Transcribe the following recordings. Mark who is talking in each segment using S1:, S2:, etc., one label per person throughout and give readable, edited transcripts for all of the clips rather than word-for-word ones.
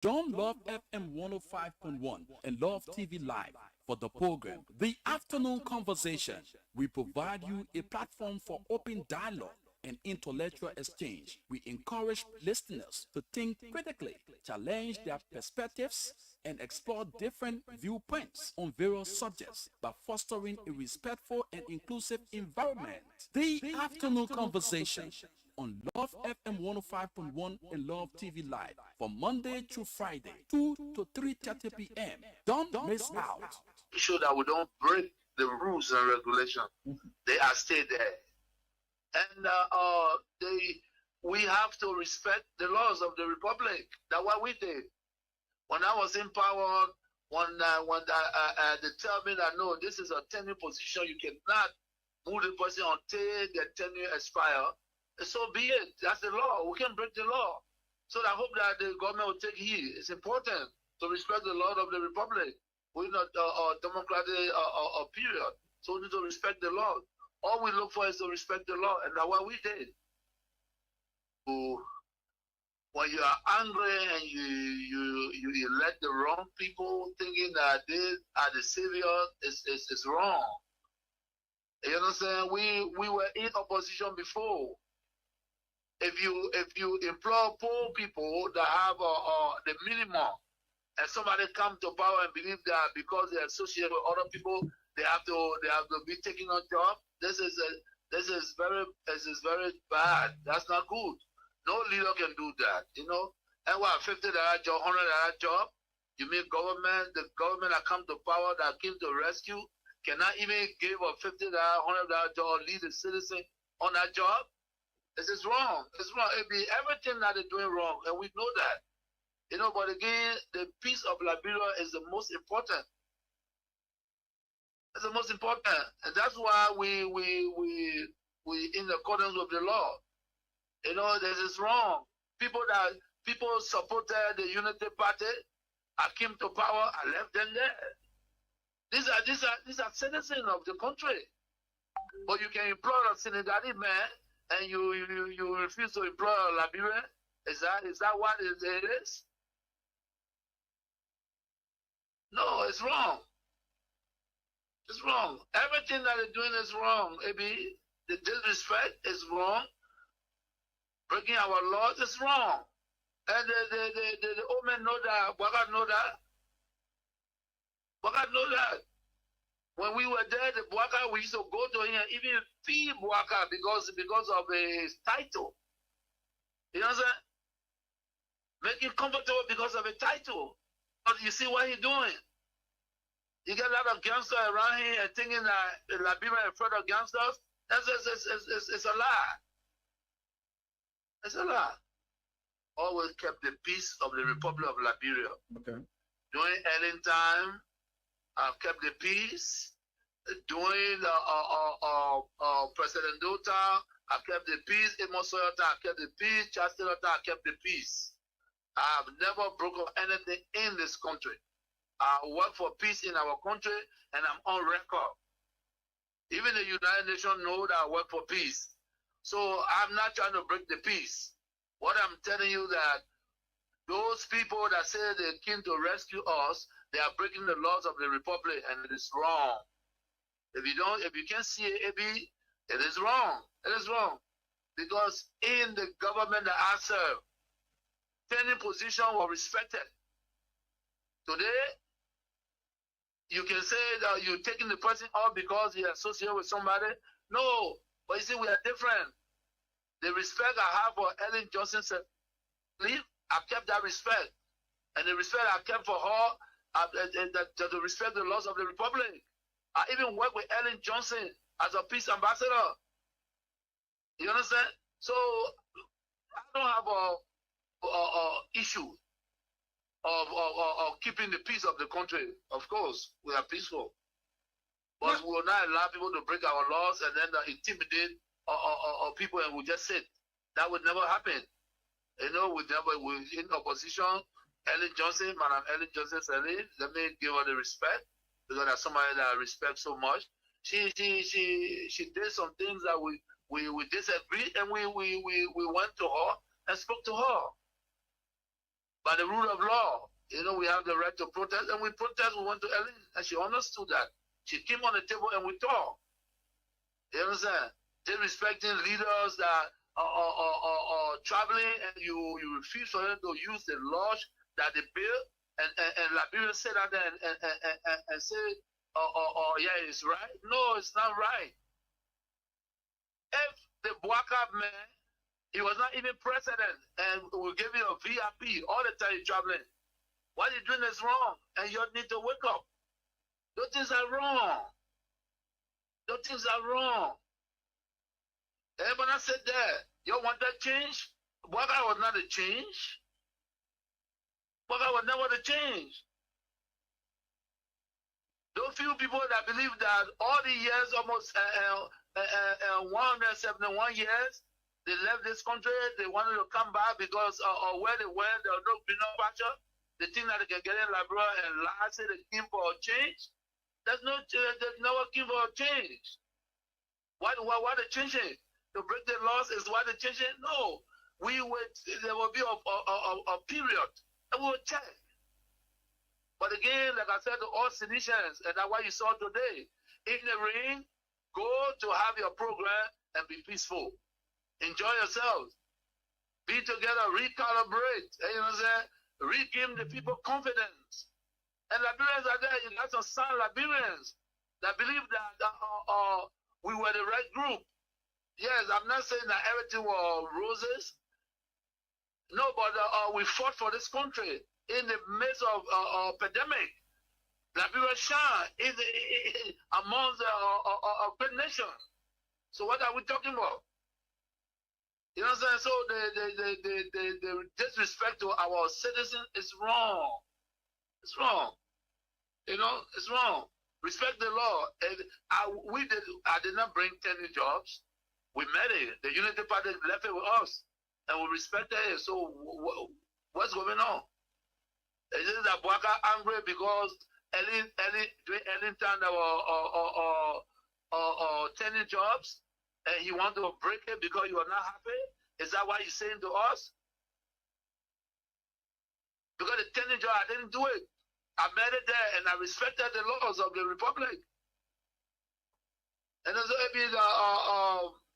S1: Join Love FM 105.1 and Love TV Live for the program The Afternoon Conversation. We provide you a platform for open dialogue and intellectual exchange. We encourage listeners to think critically, challenge their perspectives, and explore different viewpoints on various subjects by fostering a respectful and inclusive environment. The Afternoon Conversation on Love FM 105.1 and Love TV Live from Monday through Friday, 2 to 3:30 p.m. Don't miss out.
S2: Sure that we don't break the rules and regulations. They are still there. And we have to respect the laws of the Republic. That's what we did. When I was in power, when they tell me that no, this is a tenure position, you cannot move the person until the tenure expire. So be it. That's the law. We can break the law. So I hope that the government will take heed. It's important to respect the law of the Republic. We're not a democratic period. So we need to respect the law. All we look for is to respect the law, and that's what we did. So when you are angry and you elect the wrong people thinking that they are the savior, it's wrong. You understand? We were in opposition before. If you employ poor people that have the minimum, and somebody come to power and believe that because they associate with other people, they have to be taking on job. This is very bad. That's not good. No leader can do that, you know. And what, $50 job, $100 job? You mean the government that come to power that came to rescue cannot even give a $50, $100 job or lead a citizen on that job? This is wrong. It's wrong. It be everything that they're doing wrong, and we know that. You know, but again, the peace of Liberia is the most important. It's the most important, and that's why we in accordance with the law. You know, this is wrong. People supported the Unity Party. I came to power. I left them there. These are citizens of the country. But you can employ a Senegalese man, and you refuse to employ a Liberian. Is that what it is? No, it's wrong. It's wrong. Everything that they're doing is wrong, AB. The disrespect is wrong. Breaking our laws is wrong. And the old men know that. Weah know that. Weah know that. When we were there, the Weah, we used to go to him, even feed Weah because of his title. You know what I'm saying? Make him comfortable because of a title. But you see what he's doing. You get a lot of gangsters around here and thinking that Liberia is afraid of gangsters. It's a lie. It's a lie. Always kept the peace of the Republic of Liberia.
S1: Okay.
S2: During Ellen time, I've kept the peace. During President Dota, I kept the peace. Amos Soyota, I kept the peace. Chancellor, I kept the peace. I have never broken anything in this country. I work for peace in our country, and I'm on record. Even the United Nations know that I work for peace. So I'm not trying to break the peace. What I'm telling you that those people that say they came to rescue us, they are breaking the laws of the Republic, and it is wrong. If you can't see it, it is wrong. It is wrong. Because in the government that I serve, any position was respected. Today, you can say that you're taking the person off because he associated with somebody. No, but you see, we are different. The respect I have for Ellen Johnson said, I kept that respect. And the respect I kept for her, to respect the laws of the Republic. I even worked with Ellen Johnson as a peace ambassador. You understand? So, I don't have a issue of keeping the peace of the country. Of course, we are peaceful. But we will not allow people to break our laws and then intimidate people and we just sit. That would never happen. You know, we're in opposition. Ellen Johnson, Madam Ellen Johnson said it. Let me give her the respect because that's somebody that I respect so much. She did some things that we we disagreed and we went to her and spoke to her. by the rule of law. You know, we have the right to protest, and we protest. We went to Ellen, and she understood that. She came on the table and we talked. You understand? Disrespecting leaders that are traveling, and you refuse for them to use the laws that they built, and Liberians say that and say, yeah, it's right. No, it's not right. If the Bwaka man, he was not even president, and we gave him a VIP all the time traveling. What you're doing is wrong, and you need to wake up. Those things are wrong. Those things are wrong. Everyone said that. You want that change? Bwaka was not a change. Bwaka was never the change. Those few people that believe that all the years, almost 171 years, they left this country, they wanted to come back because where they went, there was no greener pasture. They think that they can get in Liberia and lie, say they came for a change. There's no, there's never came for a change. Why they changing? To break the laws is why they changing? No. We wait, there will be a period, and we will check. But again, like I said to all Tunisians, and that's why you saw today, in the ring, go to have your program and be peaceful. Enjoy yourselves. Be together, recalibrate. You know what I'm saying? Regain the people confidence. And Liberians are there. You got some sound Liberians that believe that we were the right group. Yes, I'm not saying that everything was roses. No, but we fought for this country in the midst of a pandemic. Liberia shine among a great nation. So what are we talking about? You know what I'm saying? So the disrespect to our citizens is wrong. It's wrong. You know, it's wrong. Respect the law. And I did not bring 10 new jobs. We met it. The Unity Party left it with us. And we respected it. So what's going on? Is it that Bwaka angry because any time there were 10 new jobs? And you want to break it because you are not happy? Is that why you're saying to us? Because the tenant job, I didn't do it. I made it there and I respected the laws of the Republic. And also,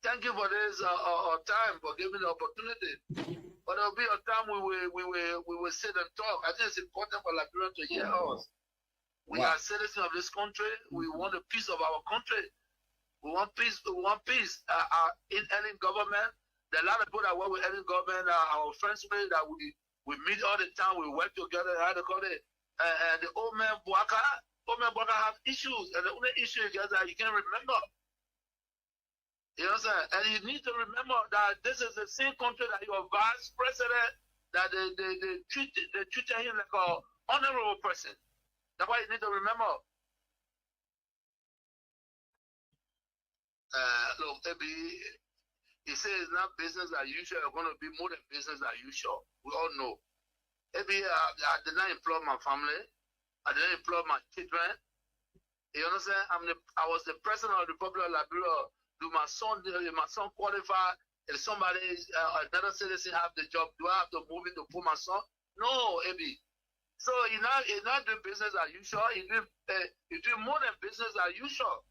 S2: thank you for this time, for giving the opportunity. But there will be a time we will sit and talk. I think it's important for Liberians to hear us. We are citizens of this country. We want the peace of our country. We want peace. We want peace. In any government, there are a lot of people that work with any government. Our friends with that we meet all the time. We work together. How to call it? And the old man Bwaka have issues, and the only issue is that you can't remember. You know what I'm saying? And you need to remember that this is the same country that your vice president that they treated him like an honorable person. That's why you need to remember. Look, he says it's not business as usual. It's going to be more than business as usual. We all know. I did not employ my family. I didn't employ my children. You understand? I was the president of the Republic of Liberia. Do my son qualify? If somebody, another citizen have the job, do I have to move in to put my son? No, Ebi. So you're not doing business as usual. You're doing more than business as usual.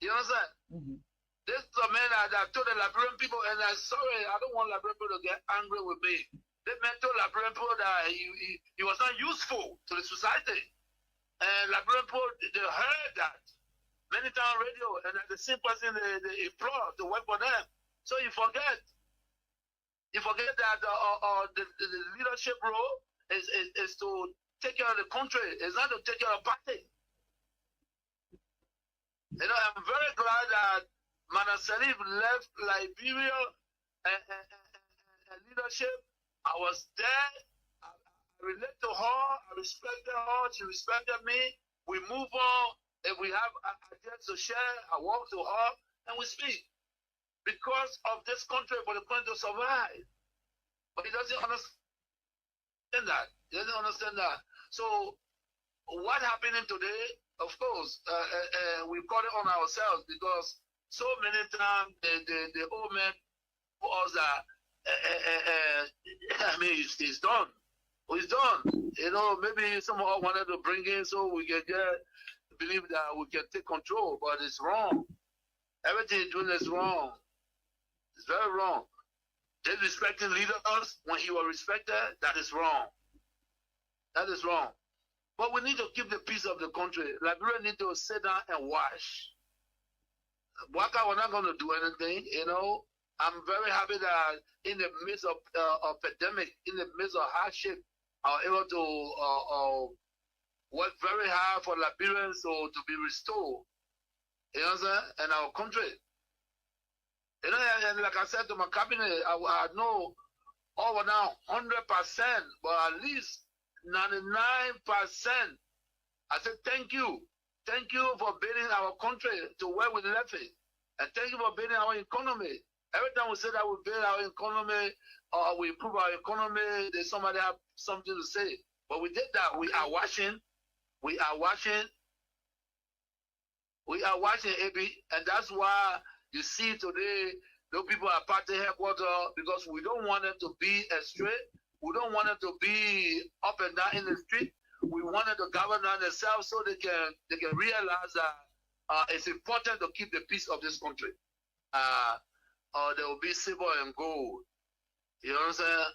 S2: You understand? Mm-hmm. This is a man that told the Liberian people, and I'm sorry, I don't want Liberian people to get angry with me. This man told Liberian people that he was not useful to the society. And Liberian people, they heard that many times on radio, and the same person they implore to work for them. So you forget that the leadership role is to take care of the country. It's not to take care of party. You know, I'm very glad that Mana Salif left Liberia and leadership. I was there. I relate to her. I respected her. She respected me. We move on. If we have ideas to share, I walk to her and we speak. Because of this country, for the country to survive. But he doesn't understand that. He doesn't understand that. So what happening today, of course, we call it on ourselves because so many times the old men told us that I mean, it's done. It's done. You know, maybe someone wanted to bring in so we can believe that we can take control, but it's wrong. Everything he's doing is wrong. It's very wrong. Disrespecting leaders when he was respected, that is wrong. That is wrong. But we need to keep the peace of the country. Liberia need to sit down and watch. Waka, we're not going to do anything, you know. I'm very happy that in the midst of pandemic, in the midst of hardship, are able to work very hard for Liberians to be restored. You know what I'm saying? And our country. You know, and like I said to my cabinet, I know over now 100%, but at least 99%. I said, thank you. Thank you for building our country to where we left it. And thank you for building our economy. Every time we say that we build our economy or we improve our economy, there's somebody have something to say. But we did that. We are watching. We are watching. We are watching, AB. And that's why you see today, those people are party headquarters because we don't want them to be astray. We don't want them to be up and down in the street. We wanted to govern themselves so they can realize that it's important to keep the peace of this country. Or there will be silver and gold. You know what I'm saying?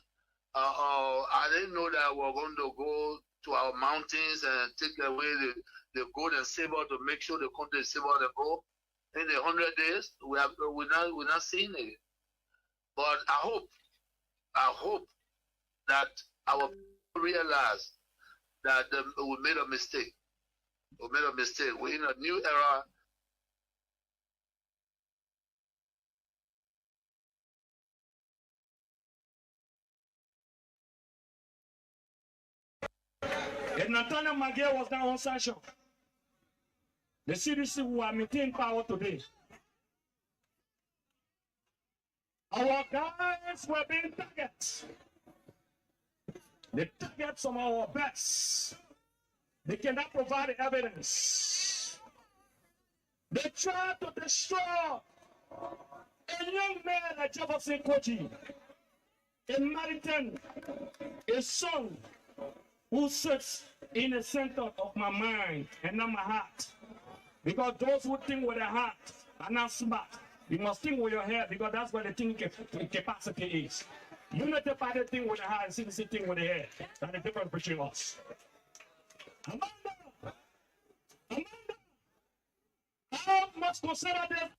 S2: I didn't know that we were going to go to our mountains and take away the gold and silver to make sure the country is silver and gold. In the 100 days, we're not seeing it. But I hope that our people realize that we made a mistake. We made a mistake. We're in a new era.
S3: If Nathaniel Magia was not on sanction, the CDC will maintain power today. Our guys were being targets. The targets of our best. They cannot provide evidence. They try to destroy a young man like Jefferson Koji, a Maritan, a son who sits in the center of my mind and not my heart. Because those who think with their heart are not smart. You must think with your head because that's where the thinking capacity is. You not the party think with the heart and CDC think with the head. That's the difference between us. Amanda, I must consider this.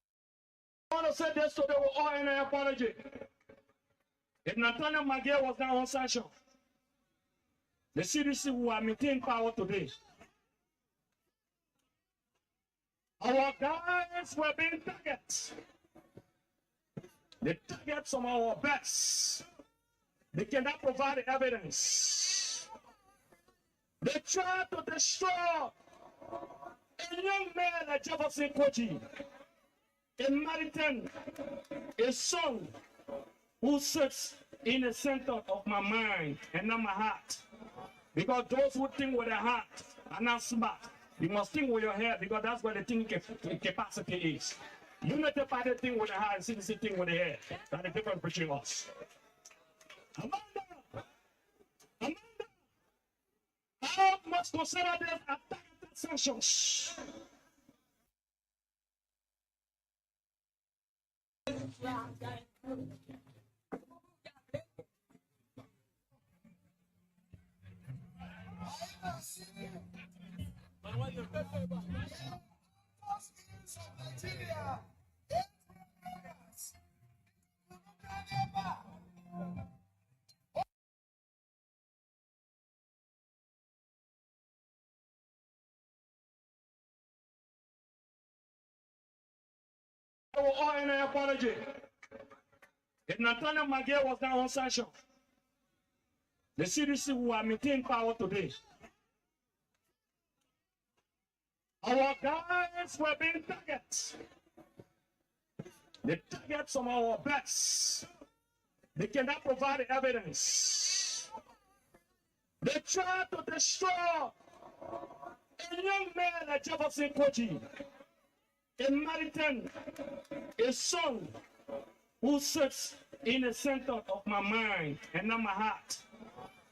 S3: I want to say this so they will all end an apology. If Nathaniel Magia was not on sanction, the CDC will maintain power today. Our guys were being targets. The targets of our best. They cannot provide evidence. They try to destroy a young man like Jefferson Koji, a Maritan, a son who sits in the center of my mind and not my heart. Because those who think with their heart are not smart. You must think with your head because that's where the thinking capacity is. You not the party think with the heart and CDC think with the head. That's the difference between us. Amanda, I must consider this attack sanctions. I will all end an apology. If Nathaniel Magia was not on sanction, the CDC will maintain power today. Our guys were being targets. The targets of our best. They cannot provide evidence. They try to destroy a young man like Jefferson Koji, a Maritan, a son who sits in the center of my mind and not my heart.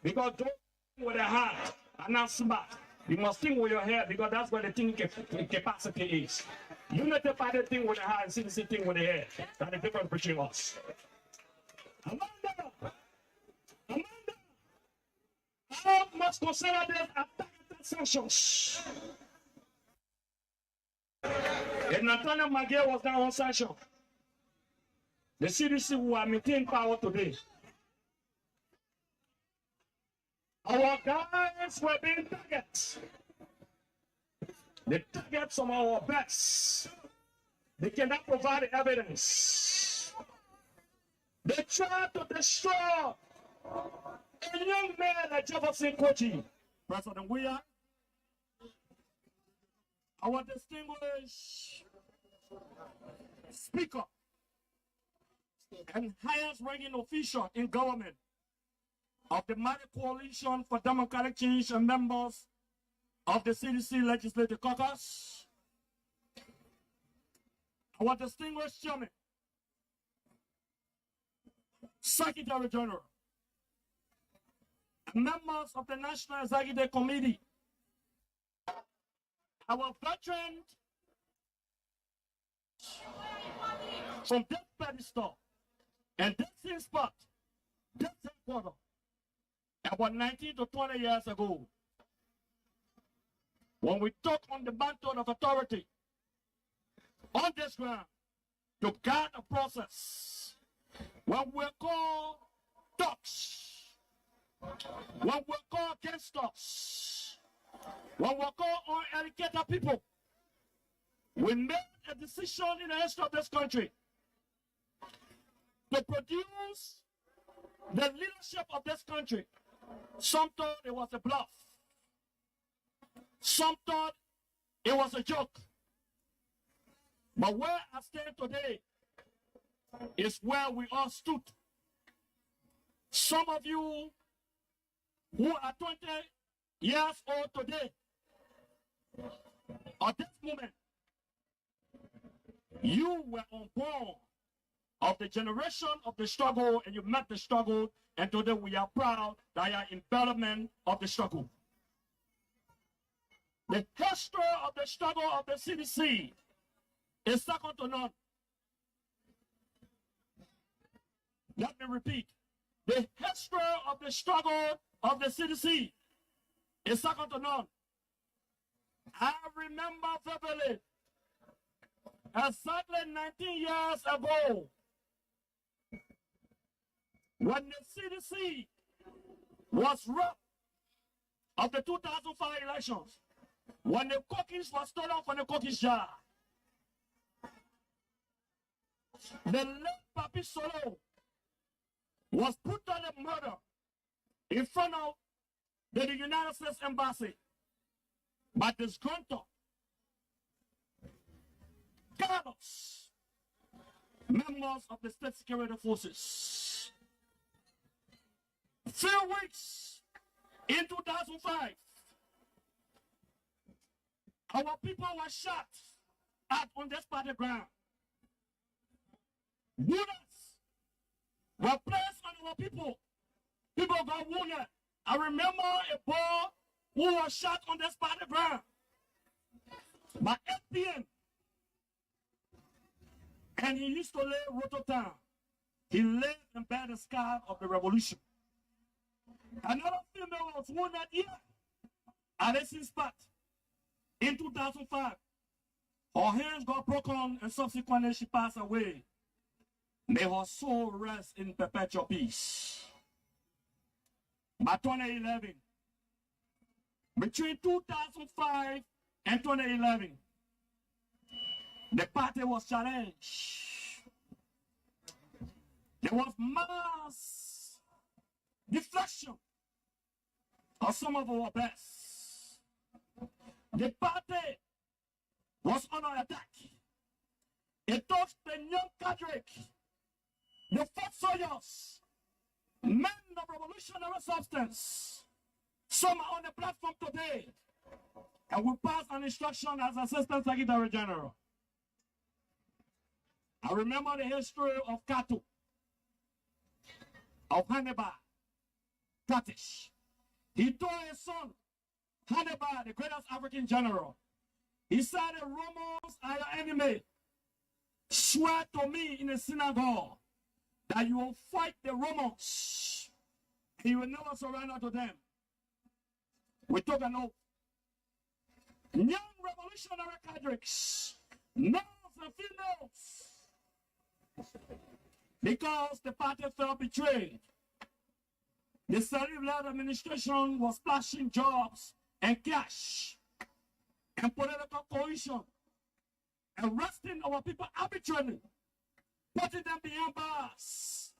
S3: Because don't think with the heart are not smart. You must think with your head because that's where the thinking capacity is. You not the part of thing with the heart and see the thing with the head. That's the difference between us. Amanda, how much consider this attack sanctions? And Antonio Maguire was now on sanction. The CDC who are maintaining power today. Our guys were being targets. The targets of our best. They cannot provide evidence. They try to destroy a young man like Jefferson Koji. President Weah, our distinguished speaker and highest ranking official in government of the Mighty Coalition for Democratic Change and members of the CDC Legislative Caucus, our distinguished chairman, Secretary General, and members of the National Executive Committee, our veterans from this pedestal and this same spot, this headquarters, about 19 to 20 years ago, when we took on the mantle of authority on this ground to guide the process, when we're called thugs, when we're called gangsters, when we're called uneducated people, we made a decision in the history of this country to produce the leadership of this country. Some thought it was a bluff. Some thought it was a joke. But where I stand today is where we all stood. Some of you who are 20 years old today, at this moment, you were on board of the generation of the struggle and you met the struggle, and today we are proud that you are embodiment of the struggle. The history of the struggle of the CDC is second to none. Let me repeat. The history of the struggle of the CDC is second to none. I remember vividly, exactly 19 years ago, when the CDC was robbed of the 2005 elections, when the cookies were stolen from the cookies jar, the late Papi Solo was put on a murder in front of the United States Embassy by disgruntled guards, members of the state security forces. Few weeks in 2005, our people were shot at on this party ground. Bullets were placed on our people. People got wounded. I remember a boy who was shot on this party ground. By 8 p.m. And he used to live Rototown. He lived and bear the scar of the revolution. Another female was wounded here at the same spot in 2005. Her hands got broken and subsequently she passed away. May her soul rest in perpetual peace. By 2011, between 2005 and 2011, the party was challenged. There was mass deflection of some of our best. The party was under attack. It touched the young cadre, the foot soldiers, men of revolutionary substance. Some are on the platform today and will pass an instruction as Assistant Secretary General. I remember the history of Kato. of Hannibal, Carthage. He told his son, Hannibal, the greatest African general, he said, the Romans are your enemy. Swear to me in the synagogue that you will fight the Romans. And you will never surrender to them. We took an oath. Young revolutionary cadres, males and females, because the party felt betrayed. The Sarif-led administration was slashing jobs and cash and political cohesion, arresting our people arbitrarily, putting them behind bars.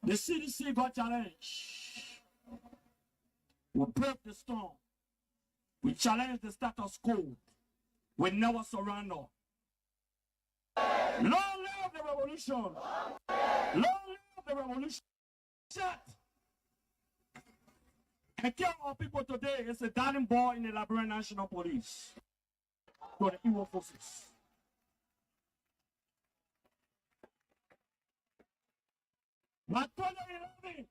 S3: The CDC got challenged. We broke the storm. We challenged the status quo. We never surrender. Long live the revolution. Long live the revolution. Shut. And kill our people today is a darling boy in the Liberian National Police. To the evil forces. But 2011,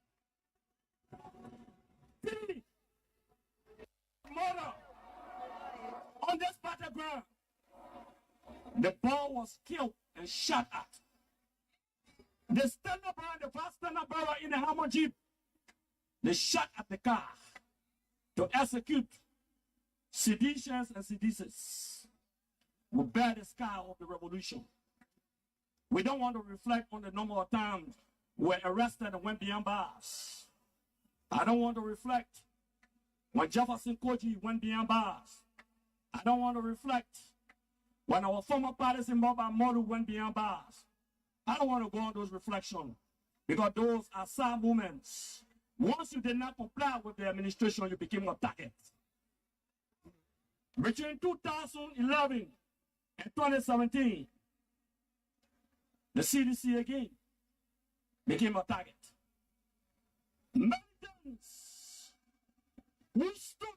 S3: murder on this battleground. The boy was killed and shot at. The standard bearer, the first standard bearer in the Hammer Jeep, they shot at the car to execute seditions and seditious. We bear the scar of the revolution. We don't want to reflect on the number of times we were arrested and went behind bars. I don't want to reflect when Jefferson Koji went behind bars. I don't want to reflect when our former partisan Boba Modu went behind bars. I don't want to go on those reflections because those are sad moments. Once you did not comply with the administration, you became a target. Between 2011 and 2017, the CDC again became a target. Militants who stood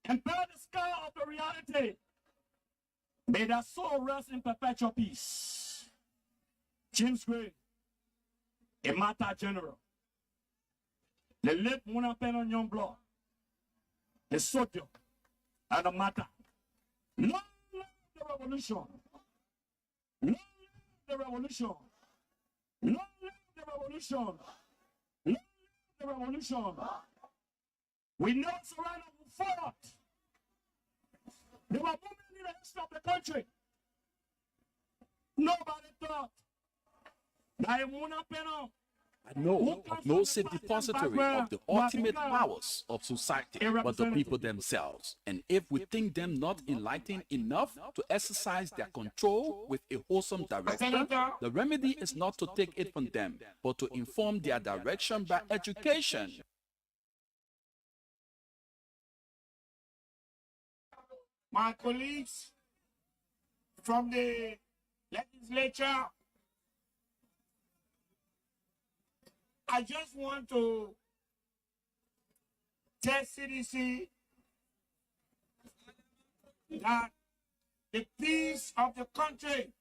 S3: and bear the scar of the reality, may their soul rest in perpetual peace. James Gray, a Mata general, the late Muna Penon Young Blood, the soldier, and the Mata. Long live the revolution. Long live the revolution. Long live the revolution. Long live the revolution. We never surrender, we fought. There were women in the history of the country. Nobody thought that a Muna Penon
S1: I know of no safe depository of the ultimate powers of society but the people themselves. And if we think them not enlightened enough to exercise their control with a wholesome direction, the remedy is not to take it from them, but to inform their direction by education.
S4: My colleagues from the legislature, I just want to tell CDC that the peace of the country,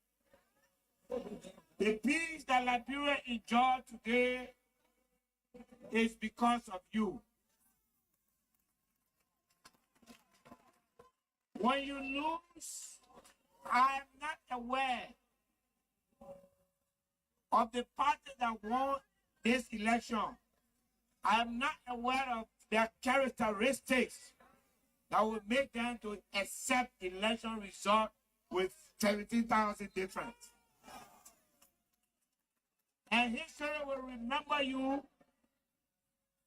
S4: the peace that Liberia enjoys today is because of you. When you lose, I am not aware of the party that won this election. I am not aware of their characteristics that will make them to accept election result with 17,000 difference. And history will remember you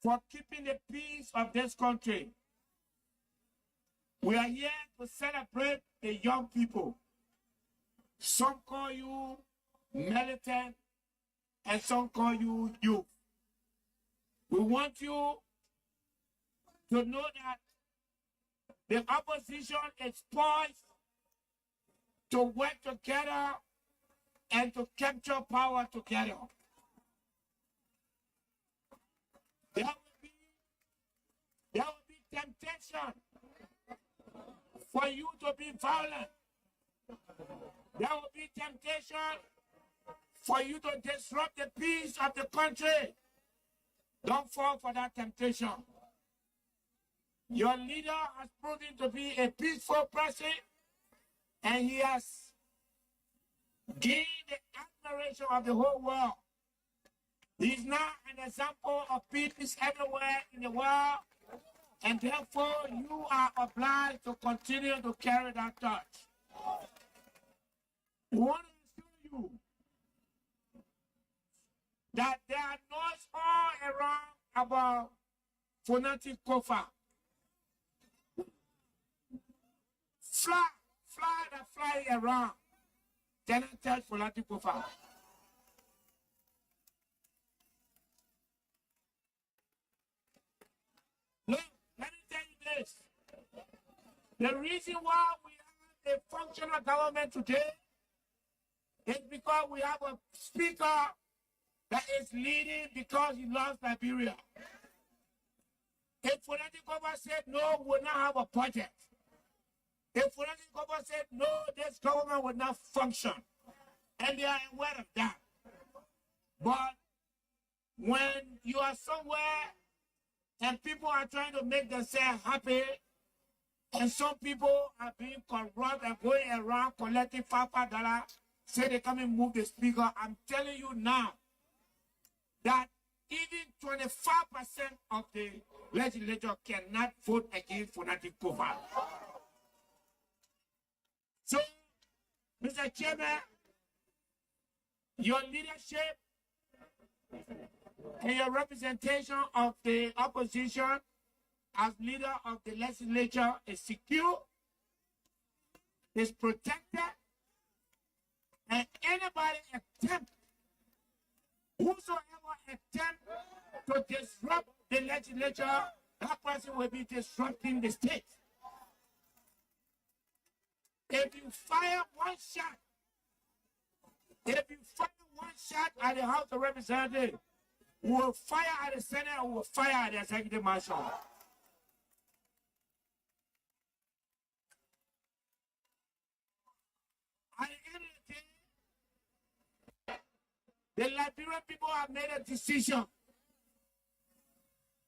S4: for keeping the peace of this country. We are here to celebrate the young people. Some call you militant, and some call you youth. We want you to know that the opposition is poised to work together and to capture power together. There will be temptation for you to be violent. There will be temptation for you to disrupt the peace of the country. Don't fall for that temptation. Your leader has proven to be a peaceful person, and he has gained the admiration of the whole world. He is now an example of peace everywhere in the world, and therefore you are obliged to continue to carry that torch. We want to show you that there are noise all around about Phonetic Kofa. Fly that fly around. Then I tell Phonetic Kofa. Look, let me tell you this. The reason why we have a functional government today is because we have a speaker that is leading because he loves Liberia. If Phonetic Kofa said no, we will not have a project. If Phonetic Kofa said no, this government would not function. And they are aware of that. But when you are somewhere and people are trying to make themselves happy, and some people are being corrupt and going around collecting $5, say they come and move the speaker, I'm telling you now that even 25% of the legislature cannot vote against Phonetic Kofa. So, Mr. Chairman, your leadership and your representation of the opposition as leader of the legislature is secure, is protected, and anybody whosoever attempt to disrupt the legislature, that person will be disrupting the state. If you fire one shot at the House of Representatives, we will fire at the Senate and we will fire at the Executive Marshal. At the end of the day, the Liberian people have made a decision.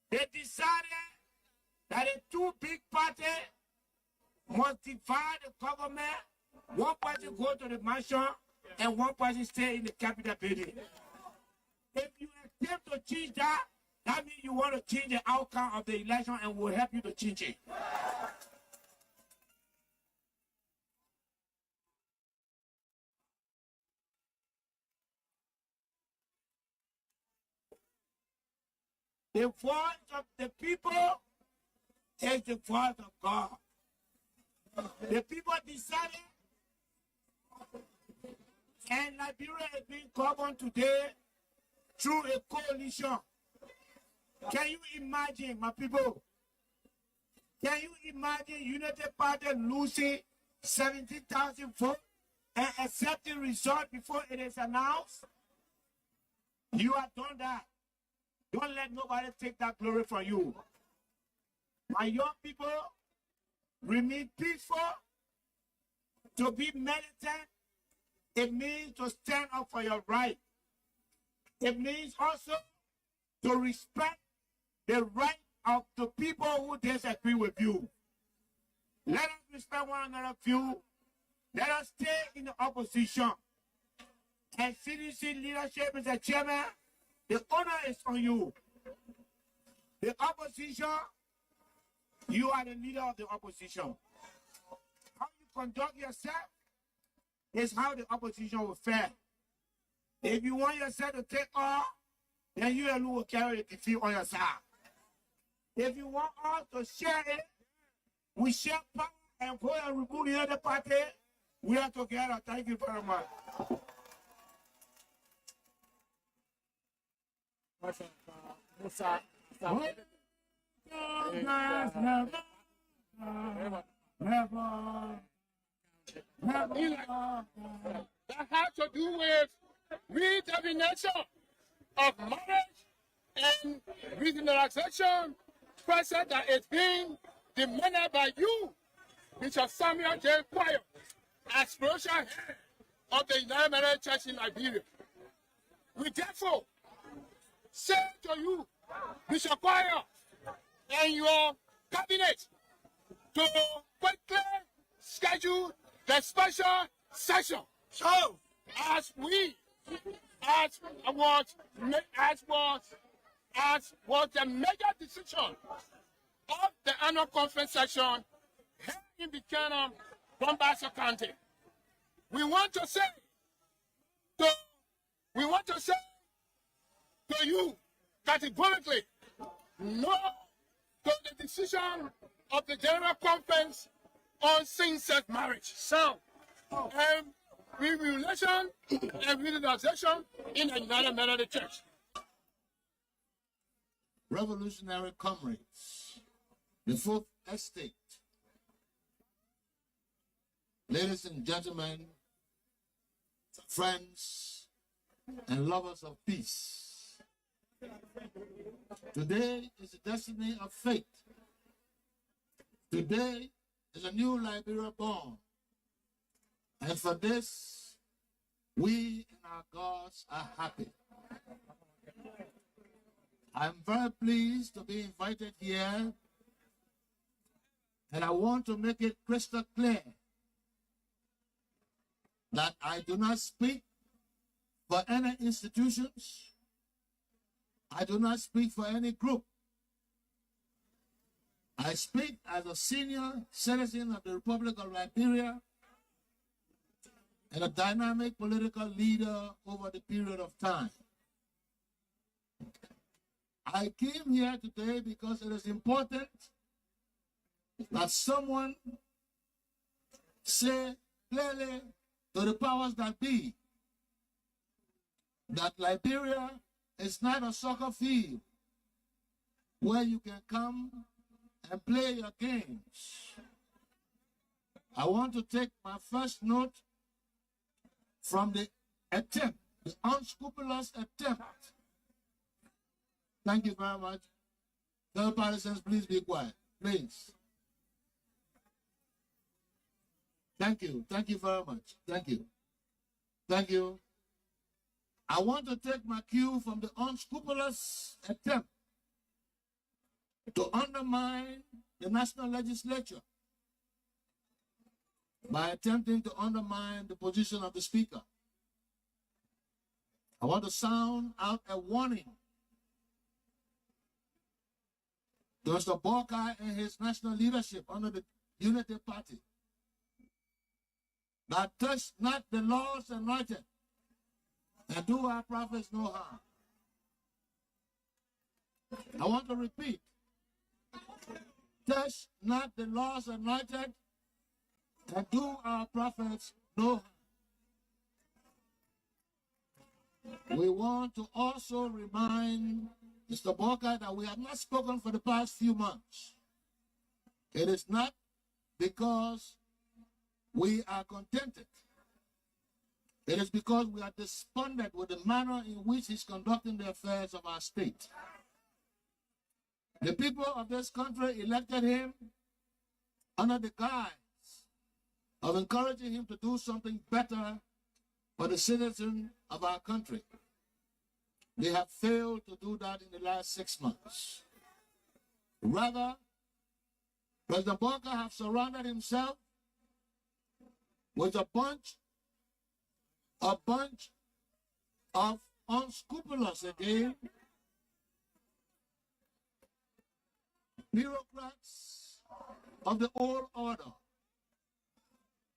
S4: They decided that the two big parties must divide the government. One party go to the mansion and one party stay in the Capitol building. If you attempt to change that, that means you want to change the outcome of the election, and we'll help you to change it. The voice of the people is the voice of God. The people decided, and Liberia is being governed today through a coalition. Can you imagine, my people? Can you imagine United Party losing 17,000 votes and accepting result before it is announced? You have done that. Don't let nobody take that glory from you. My young people, remain peaceful. To be militant, it means to stand up for your right. It means also to respect the right of the people who disagree with you. Let us respect one another's view. Let us stay in the opposition. And CDC leadership, Mr. Chairman, the honor is on you. The opposition, you are the leader of the opposition. How you conduct yourself is how the opposition will fare. If you want yourself to take off, then you alone will carry the defeat on your side. If you want us to share it, we share power and go and remove the other party. We are together. Thank you very much.
S5: That has to do with redetermination of marriage and regionalization process that is being demanded by you, Bishop Samuel J. Choir, as spiritual head of the United Methodist Church in Liberia. We therefore say to you Bishop Choir, and your cabinet to quickly schedule the special session. So, as was the major decision of the annual conference session here in Buchanan, Bombasser County, we want to say to you categorically no to the decision of the General Conference on same-sex marriage. So, remuneration and realization in the United Methodist Church.
S6: Revolutionary comrades, the Fourth Estate, ladies and gentlemen, friends and lovers of peace, today is the destiny of fate. Today is a new Liberia born, and for this, we and our gods are happy. I'm very pleased to be invited here, and I want to make it crystal clear that I do not speak for any institutions. I do not speak for any group. I speak as a senior citizen of the Republic of Liberia and a dynamic political leader over the period of time. I came here today because it is important that someone say clearly to the powers that be that Liberia is not a soccer field where you can come and play your games. I want to take my first note from the attempt, the unscrupulous attempt. Thank you very much. Fellow partisans, please be quiet, please. Thank you. Thank you very much. Thank you. Thank you. I want to take my cue from the unscrupulous attempt to undermine the national legislature by attempting to undermine the position of the speaker. I want to sound out a warning to Mr. Buckeye and his national leadership under the Unity Party that touch not the Lord's anointed and do our prophets no harm. I want to repeat, touch not the Lord's anointed and do our prophets no harm. We want to also remind Mr. Buckeye that we have not spoken for the past few months. It is not because we are contented. It is because we are despondent with the manner in which he's conducting the affairs of our state. The people of this country elected him under the guise of encouraging him to do something better for the citizens of our country. They have failed to do that in the last 6 months. Rather, President Buckeye has surrounded himself with a bunch of unscrupulous, again, bureaucrats of the old order.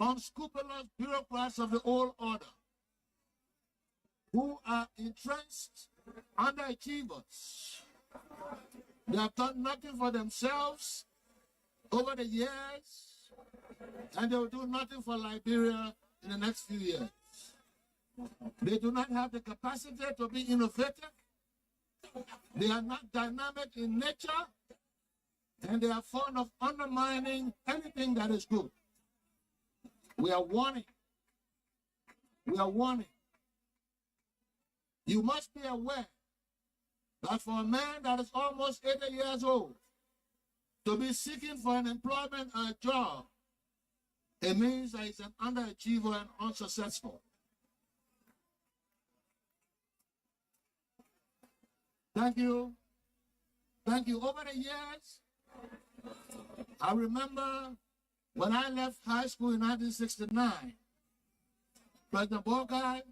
S6: Unscrupulous bureaucrats of the old order who are entrenched underachievers. They have done nothing for themselves over the years, and they will do nothing for Liberia in the next few years. They do not have the capacity to be innovative. They are not dynamic in nature, and they are fond of undermining anything that is good. We are warning. We are warning. You must be aware that for a man that is almost 80 years old to be seeking for an employment or a job, it means that he's an underachiever and unsuccessful. Thank you. Thank you. Over the years, I remember when I left high school in 1969, President Bogai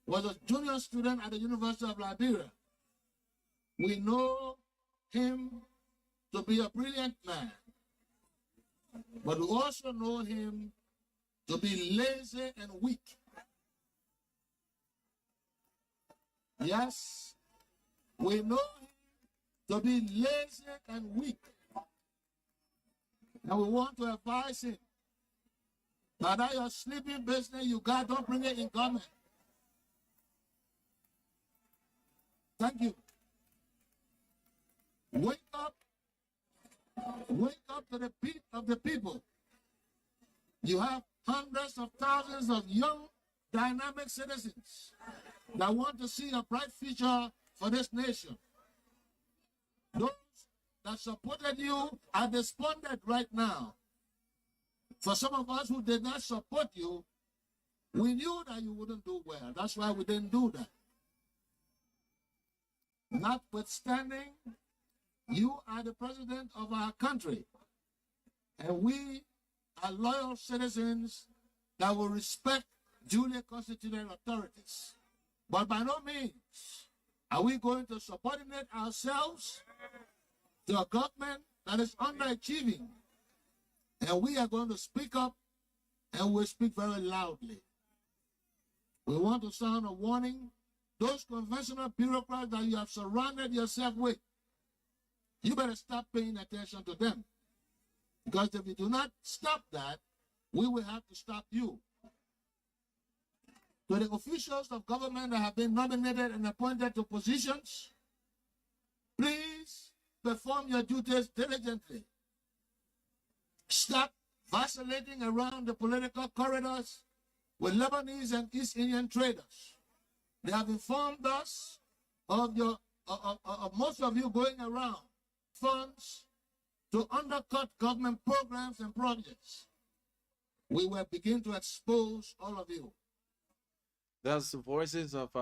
S6: was a junior student at the University of Liberia. We know him to be a brilliant man, but we also know him to be lazy and weak. Yes, we know him to be lazy and weak. And we want to advise him that your sleeping business you got, don't bring it in government. Thank you. Wake up to the beat of the people. You have hundreds of thousands of young, dynamic citizens that want to see a bright future for this nation. Those that supported you are despondent right now. For some of us who did not support you, we knew that you wouldn't do well. That's why we didn't do that. Notwithstanding, you are the president of our country, and we are loyal citizens that will respect duly constituted authorities. But by no means are we going to subordinate ourselves to a government that is underachieving. And we are going to speak up, and we'll speak very loudly. We want to sound a warning. Those conventional bureaucrats that you have surrounded yourself with, you better stop paying attention to them. Because if you do not stop that, we will have to stop you. To the officials of government that have been nominated and appointed to positions, please perform your duties diligently. Stop vacillating around the political corridors with Lebanese and East Indian traders. They have informed us of most of you going around funds to undercut government programs and projects. We will begin to expose all of you.
S1: That's the voices of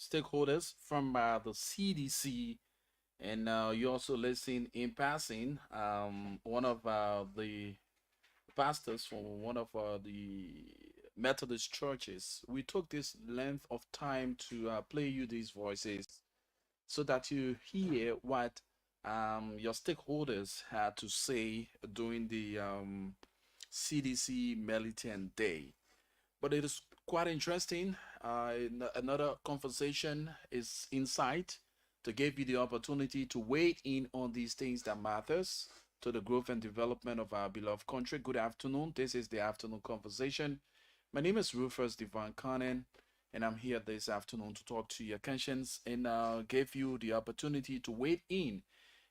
S1: stakeholders from the CDC, and you also listen in passing one of the pastors from one of the Methodist churches. We took this length of time to play you these voices so that you hear what your stakeholders had to say during the CDC Militant Day. But it is quite interesting. Another conversation is in sight to give you the opportunity to weigh in on these things that matters to the growth and development of our beloved country. Good afternoon. This is the afternoon conversation. My name is Rufus Divine Conan, and I'm here this afternoon to talk to your conscience and give you the opportunity to weigh in.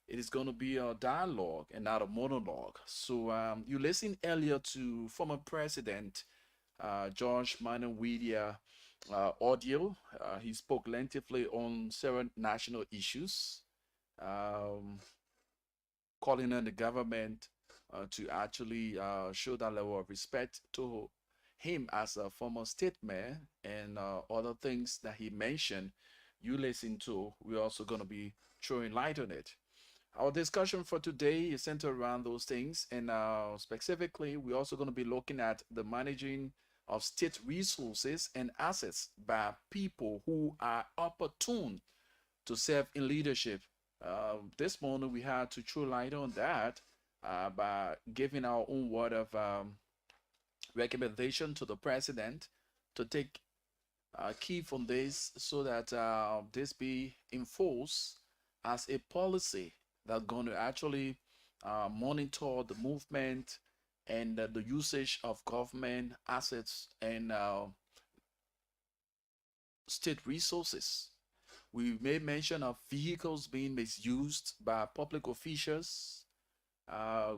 S1: It is going to be a dialogue and not a monologue. So you listened earlier to former President George Manuel Weah audio. He spoke lengthily on several national issues, calling on the government to actually show that level of respect to him as a former statesman, and other things that he mentioned. You listen to. We're also going to be throwing light on it. Our discussion for today is centered around those things, and specifically, we're also going to be looking at the managing of state resources and assets by people who are opportune to serve in leadership. This morning, we had to throw light on that by giving our own word of recommendation to the president to take key from this so that this be enforced as a policy that's going to actually monitor the movement and the usage of government assets and state resources. We made mention of vehicles being misused by public officials,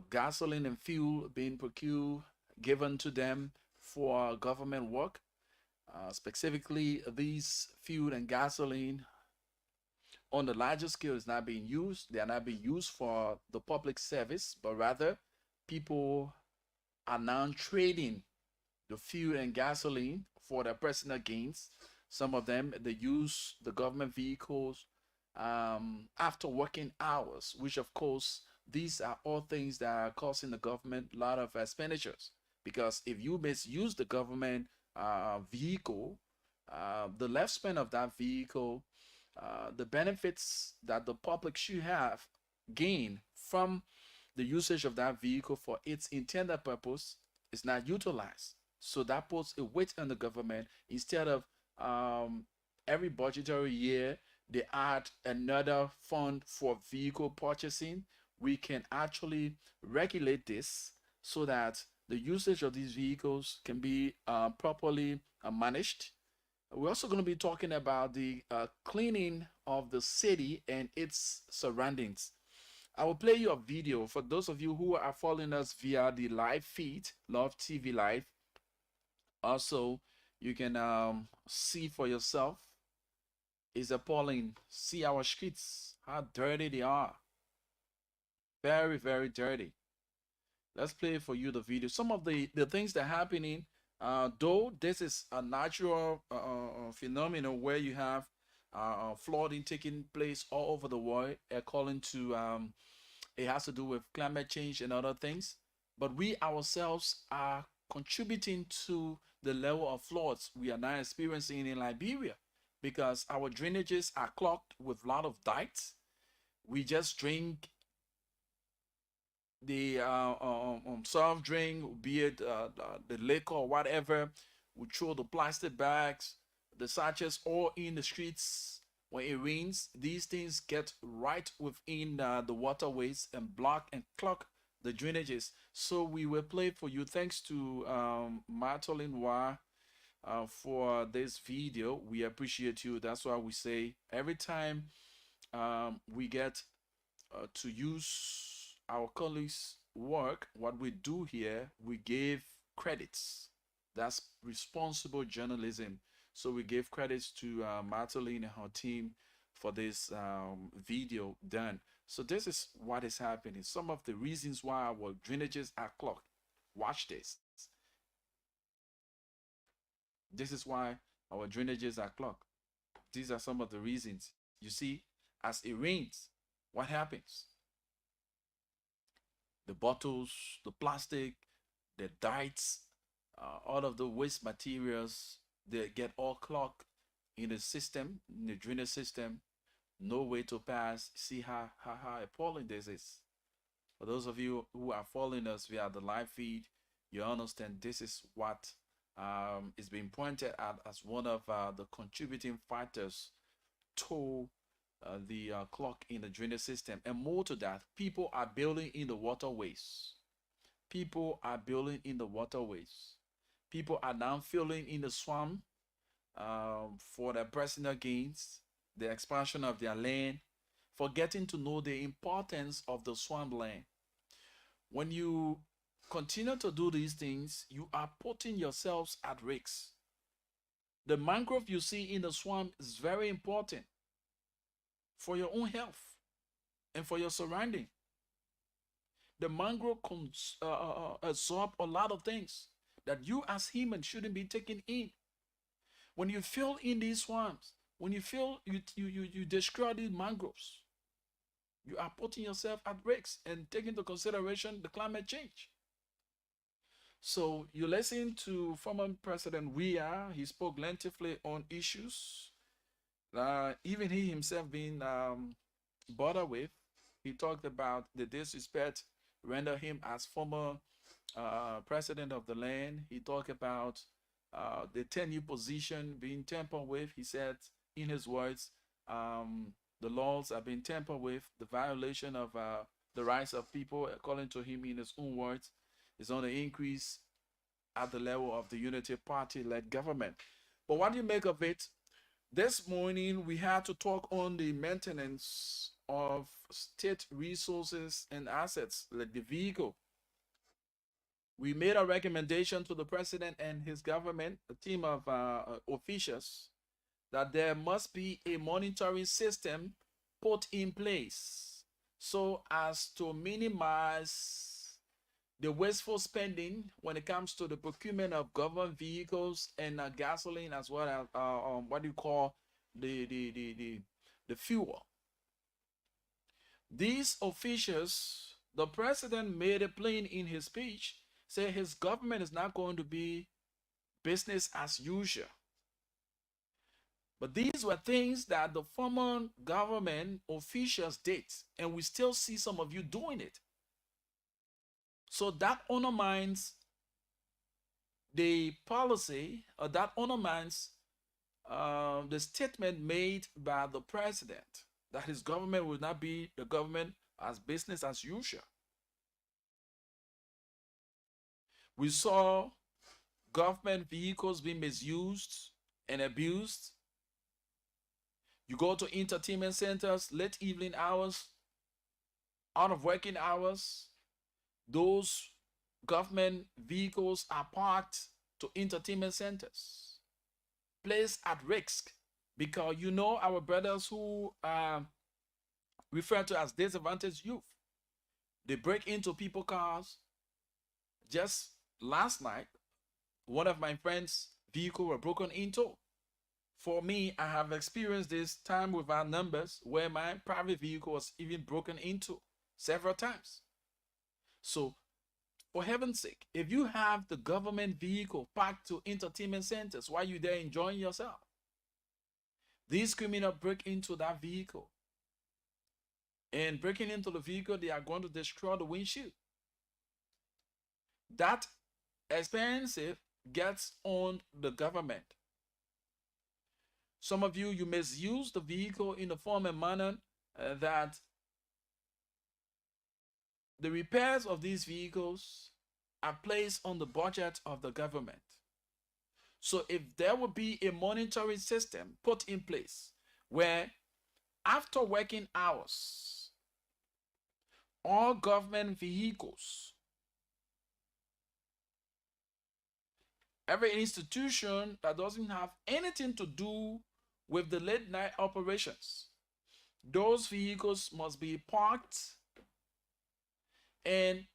S1: gasoline and fuel being procured, given to them for government work. Specifically, these fuel and gasoline on the larger scale is not being used. They are not being used for the public service, but rather people are now trading the fuel and gasoline for their personal gains. Some of them, they use the government vehicles after working hours, which of course these are all things that are costing the government a lot of expenditures. Because if you misuse the government vehicle, the lifespan of that vehicle, the benefits that the public should have gain from the usage of that vehicle for its intended purpose is not utilized. So that puts a weight on the government. Instead of um, every budgetary year they add another fund for vehicle purchasing, we can actually regulate this so that the usage of these vehicles can be properly managed. We're also going to be talking about the cleaning of the city and its surroundings. I will play you a video for those of you who are following us via the live feed, Love TV Live. Also, you can see for yourself. It's appalling. See our streets, how dirty they are. Very, very dirty. Let's play for you the video. Some of the things that are happening, though this is a natural phenomenon where you have flooding taking place all over the world, according to it has to do with climate change and other things. But we ourselves are contributing to the level of floods we are now experiencing in Liberia because our drainages are clogged with a lot of dikes. We just drink the soft drink, be it the liquor or whatever. We throw the plastic bags, the sachets, all in the streets. When it rains, these things get right within the waterways and block and clog the drainages. So we will play for you. Thanks to Weah for this video. We appreciate you. That's why we say every time we get to use our colleagues' work, what we do here, we give credits. That's responsible journalism. So we give credits to Marteline and her team for this video done. So this is what is happening. Some of the reasons why our drainages are clogged. Watch this. This is why our drainages are clogged. These are some of the reasons. You see, as it rains, what happens? The bottles, the plastic, the dyes, all of the waste materials, they get all clogged in the system, in the drainage system. No way to pass. See how appalling this is. For those of you who are following us via the live feed, you understand this is what is being pointed at as one of the contributing factors to the clog in the drainage system. And more to that, people are building in the waterways. People are building in the waterways. People are now filling in the swamp for their personal gains, the expansion of their land, forgetting to know the importance of the swampland. When you continue to do these things, you are putting yourselves at risk. The mangrove you see in the swamp is very important for your own health and for your surrounding. The mangrove absorb a lot of things that you as humans shouldn't be taking in. When you fill in these swamps, when you feel you destroy these mangroves, you are putting yourself at risk and taking into consideration the climate change. So you listen to former President Weah. He spoke lengthily on issues. Even he himself being bothered with. He talked about the disrespect rendered him as former president of the land. He talked about the 10-year position being tampered with. He said, in his words, the laws have been tampered with. The violation of the rights of people, according to him in his own words, is on the increase at the level of the Unity Party-led government. But what do you make of it? This morning, we had to talk on the maintenance of state resources and assets, like the vehicle. We made a recommendation to the president and his government, a team of officials, that there must be a monitoring system put in place so as to minimize the wasteful spending when it comes to the procurement of government vehicles and gasoline, as well as what you call the fuel. These officials, the president made it plain in his speech, said his government is not going to be business as usual. But these were things that the former government officials did, and we still see some of you doing it. So that undermines the policy, or that undermines the statement made by the president that his government will not be the government as business as usual. We saw government vehicles being misused and abused. You go to entertainment centers, late evening hours, out of working hours, those government vehicles are parked to entertainment centers, placed at risk, because you know our brothers who are referred to as disadvantaged youth, they break into people's cars. Just last night, one of my friends' vehicle were broken into. For me, I have experienced this time without numbers where my private vehicle was even broken into several times. So, for heaven's sake, if you have the government vehicle parked to entertainment centers while you're there enjoying yourself, these criminals break into that vehicle. And breaking into the vehicle, they are going to destroy the windshield. That expensive gets on the government. Some of you, you misuse the vehicle in the form and manner that the repairs of these vehicles are placed on the budget of the government. So if there would be a monitoring system put in place where after working hours, all government vehicles, every institution that doesn't have anything to do with the late night operations, those vehicles must be parked, and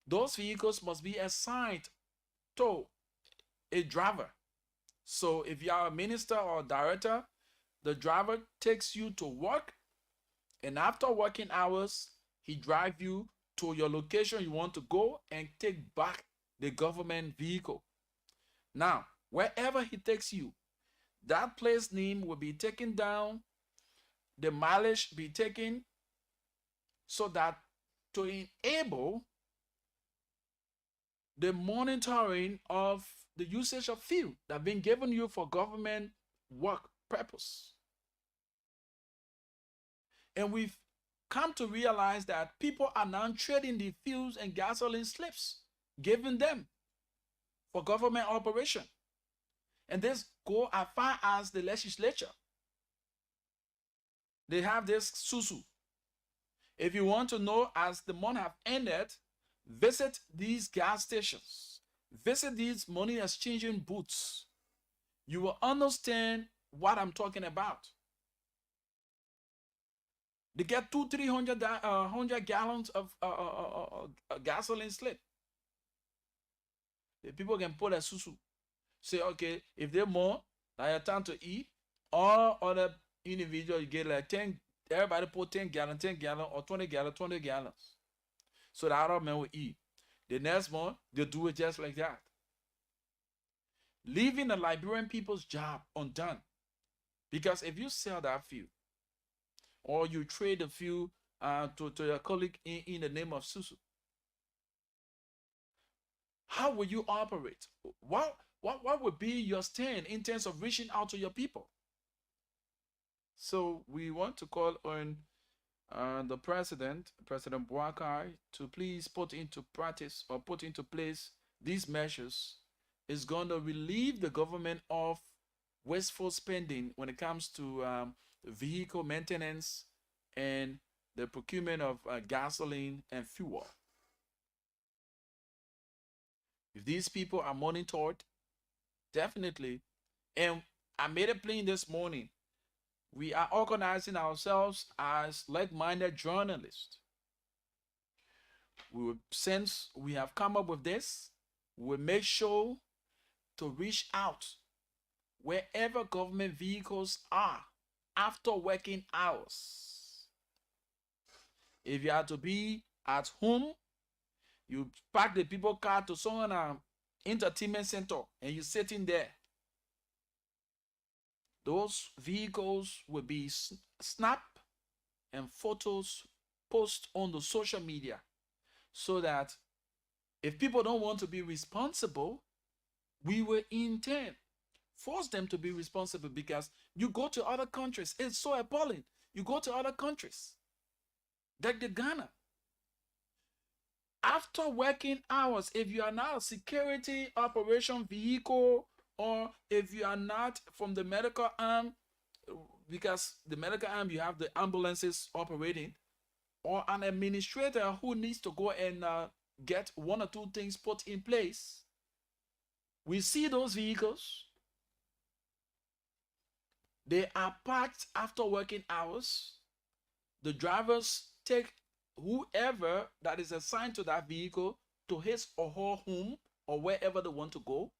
S1: those vehicles must be assigned to a driver. So if you are a minister or a director, the driver takes you to work, and after working hours, he drives you to your location you want to go and take back the government vehicle. Now, wherever he takes you, that place name will be taken down, the mileage be taken, so that to enable the monitoring of the usage of fuel that been given you for government work purpose. And we've come to realize that people are now trading the fuels and gasoline slips given them for government operation. And this go as far as the legislature. They have this susu. If you want to know, as the month have ended, visit these gas stations, visit these money exchanging booths. You will understand what I'm talking about. They get 200-300 gallons of gasoline slip. The people can put a susu. Say, okay, if they're more, now your time to eat. All other individuals, you get like 10, everybody put 10 gallons, or 20 gallons. So the other men will eat. The next month, they'll do it just like that. Leaving the Liberian people's job undone. Because if you sell that fuel, or you trade the fuel to your colleague in the name of susu, how will you operate? What would be your stand in terms of reaching out to your people? So we want to call on the President Weah, to please put into practice or put into place these measures. Is going to relieve the government of wasteful spending when it comes to vehicle maintenance and the procurement of gasoline and fuel. If these people are monitored, definitely, and I made it plain this morning, we are organizing ourselves as like-minded journalists. Since we have come up with this, we'll make sure to reach out wherever government vehicles are after working hours. If you have to be at home, you park the people car to some entertainment center and you sitting there. Those vehicles will be snap and photos post on the social media, so that if people don't want to be responsible, we will in turn force them to be responsible. Because you go to other countries, it's so appalling. You go to other countries like the Ghana, after working hours, if you are not a security operation vehicle, or if you are not from the medical arm, because the medical arm, you have the ambulances operating, or an administrator who needs to go and get one or two things put in place, we see those vehicles. They are parked after working hours. The drivers take whoever that is assigned to that vehicle to his or her home or wherever they want to go,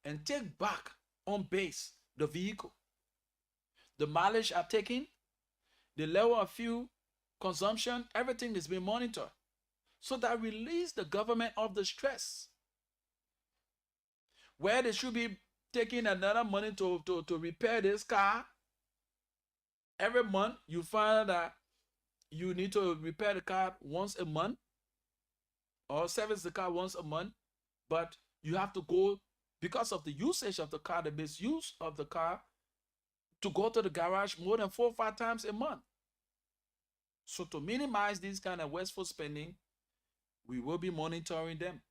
S1: and take back on base the vehicle. The mileage are taken, the level of fuel consumption, everything is being monitored, so that release the government of the stress. Where they should be taking another money to repair this car, every month you find that you need to repair the car once a month or service the car once a month, but you have to go, because of the usage of the car, the misuse of the car, to go to the garage more than 4 or 5 times a month. So to minimize this kind of wasteful spending, we will be monitoring them.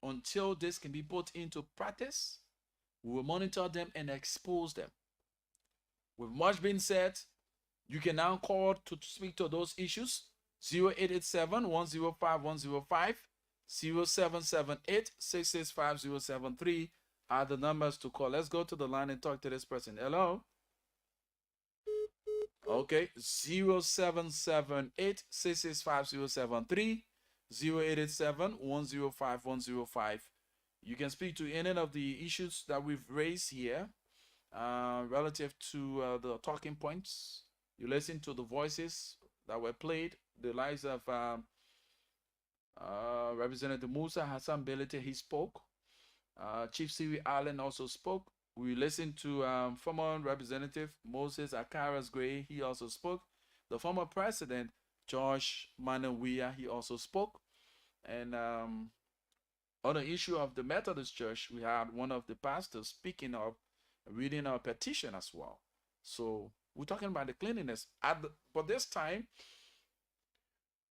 S1: Until this can be put into practice, we will monitor them and expose them. With much being said, you can now call to speak to those issues. 0887-105-105, 0778-665-073 are the numbers to call. Let's go to the line and talk to this person. Hello? Okay, 0778-665-073, 0887-105-105. You can speak to any of the issues that we've raised here relative to the talking points. You listen to the voices that were played, the lives of Representative Musa Hassan Belete, he spoke. Chief Siri Allen also spoke. We listened to former Representative Moses Akaras Gray, he also spoke. The former President George Weah, he also spoke. And on the issue of the Methodist Church, we had one of the pastors speaking of reading our petition as well. So we're talking about the cleanliness. But this time,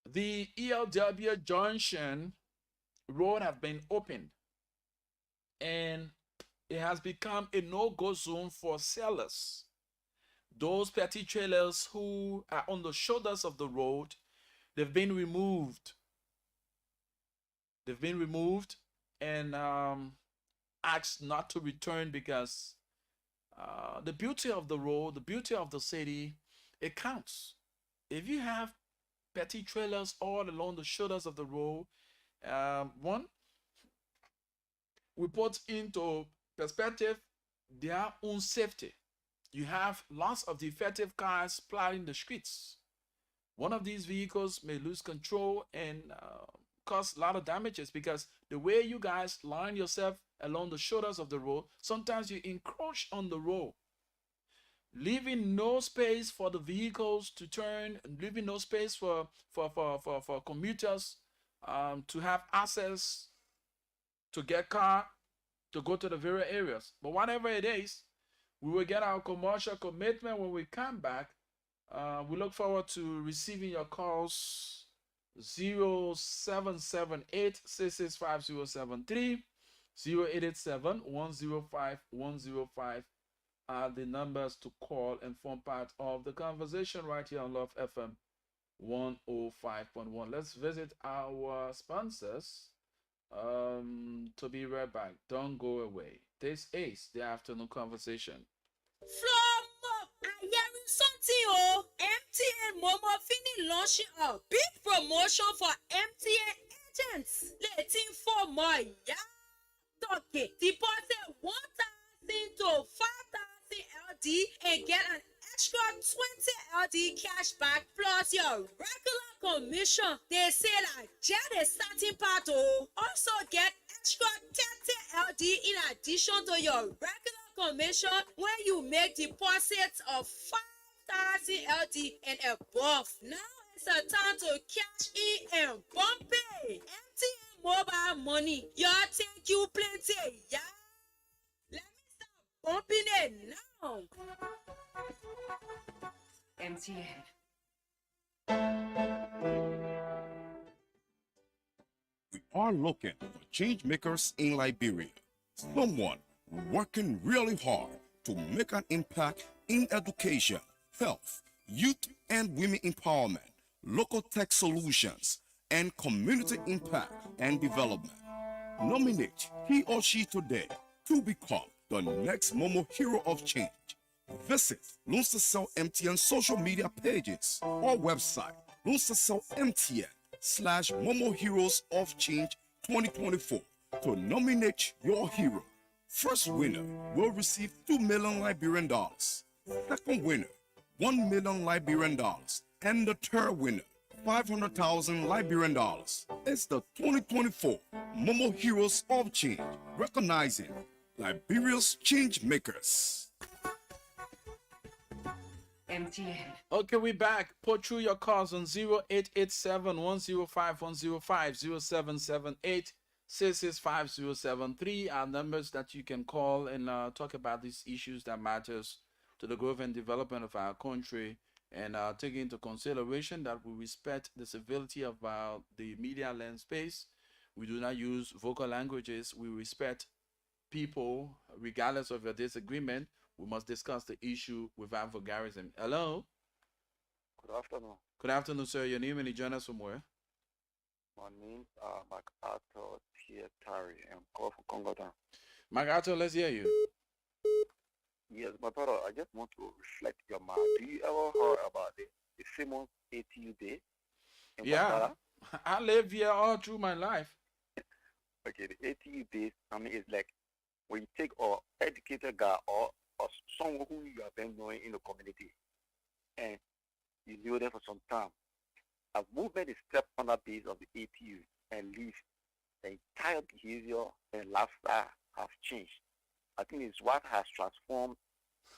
S1: the ELW Junction road have been opened, and it has become a no-go zone for sellers. Those petty trailers who are on the shoulders of the road, they've been removed. They've been removed and asked not to return, because the beauty of the road, the beauty of the city, it counts. If you have petty trailers all along the shoulders of the road, one, we put into perspective their own safety. You have lots of defective cars plowing the streets. One of these vehicles may lose control and cause a lot of damages, because the way you guys line yourself along the shoulders of the road, sometimes you encroach on the road, leaving no space for the vehicles to turn, leaving no space for commuters to have access to get car to go to the various areas. But whatever it is, we will get our commercial commitment when we come back. We look forward to receiving your calls. 0778-665-073, 0887-105-105 are the numbers to call and form part of the conversation right here on Love FM 105.1. Let's visit our sponsors. To be right back. Don't go away. This is the afternoon conversation.
S7: Flomo, I hearing something, oh. MTN Momo Fini launching a big promotion for MTN agents. Letting for more, yeah. Talking. Deposit 1,000 to 5,000 LD and get an extra 20 LD cashback plus your regular commission. They say like just the starting part oh. Also get extra 30 LD in addition to your regular commission when you make deposits of 5,000 LD and above. Now it's a time to cash in and bump it. MTN mobile money. Y'all think you plenty, yeah? Let me start bumping it now.
S8: MTN.
S9: We are looking for change makers in Liberia. Someone working really hard to make an impact in education, health, youth and women empowerment, local tech solutions, and community impact and development. Nominate he or she today to become the next Momo Hero of Change. Visit Luncicell MTN social media pages or website luncicellmtn/Momo Heroes of Change 2024 to nominate your hero. First winner will receive $2 million Liberian dollars. Second winner, $1 million Liberian dollars. And the third winner, 500,000 Liberian dollars. It's the 2024 Momo Heroes of Change, recognizing Liberia's change makers.
S8: MTN.
S1: Okay, we back. Put through your calls on 0887-105-105, 0778-665-073 are numbers that you can call and talk about these issues that matters to the growth and development of our country, and take into consideration that we respect the civility of the media land space. We do not use vocal languages. We respect people regardless of your disagreement. We must discuss the issue without vulgarism. Hello.
S10: Good afternoon.
S1: Good afternoon, sir. Your name and you join us from where?
S10: My name is MacArthur Tari. I'm calling from Congo.
S1: MacArthur, let's hear you.
S10: Yes, my brother, I just want to reflect your mind. Do you ever heard about the famous ATU Day?
S1: Yeah, I live here all through my life.
S10: Okay, the ATU Day, I mean, it's like when you take an educated guy or someone who you have been knowing in the community and you knew them for some time. A movement is stepped on the base of the ATU and leave the entire behavior and lifestyle have changed. I think it's what has transformed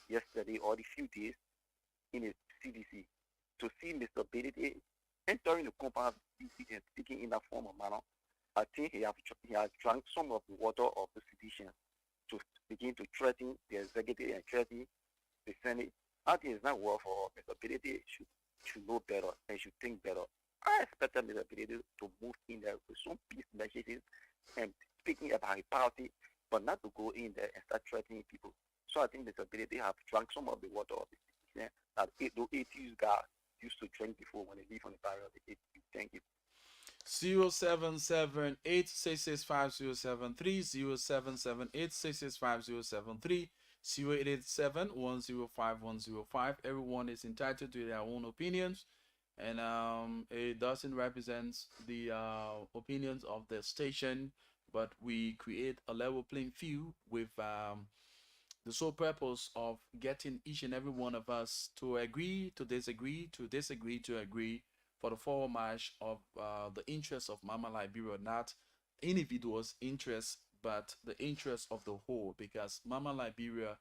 S10: yesterday or the few days in a CDC to see Mr. Benedict entering the compound and speaking in that form of manner. I think he has drank some of the water of the sedition to begin to threaten the executive and threaten the Senate. I think it's not well for Mr. Benedict should know better and should think better. I expected Mr. Benedict to move in there with some peace messages and speaking about his party, but not to go in there and start threatening people. So I think Mr. Benedict have drank some of the water of the citizen that the ATU's guys used to drink before when they leave on the barrel of the ATU. Thank you.
S1: 0778-665-073, 0778-665-073, 0887-105-105. Everyone is entitled to their own opinions, and it doesn't represent the opinions of the station, but we create a level playing field with the sole purpose of getting each and every one of us to agree, to disagree, to disagree, to agree, for the forward march of the interests of Mama Liberia, not individuals' interests, but the interests of the whole, because Mama Liberia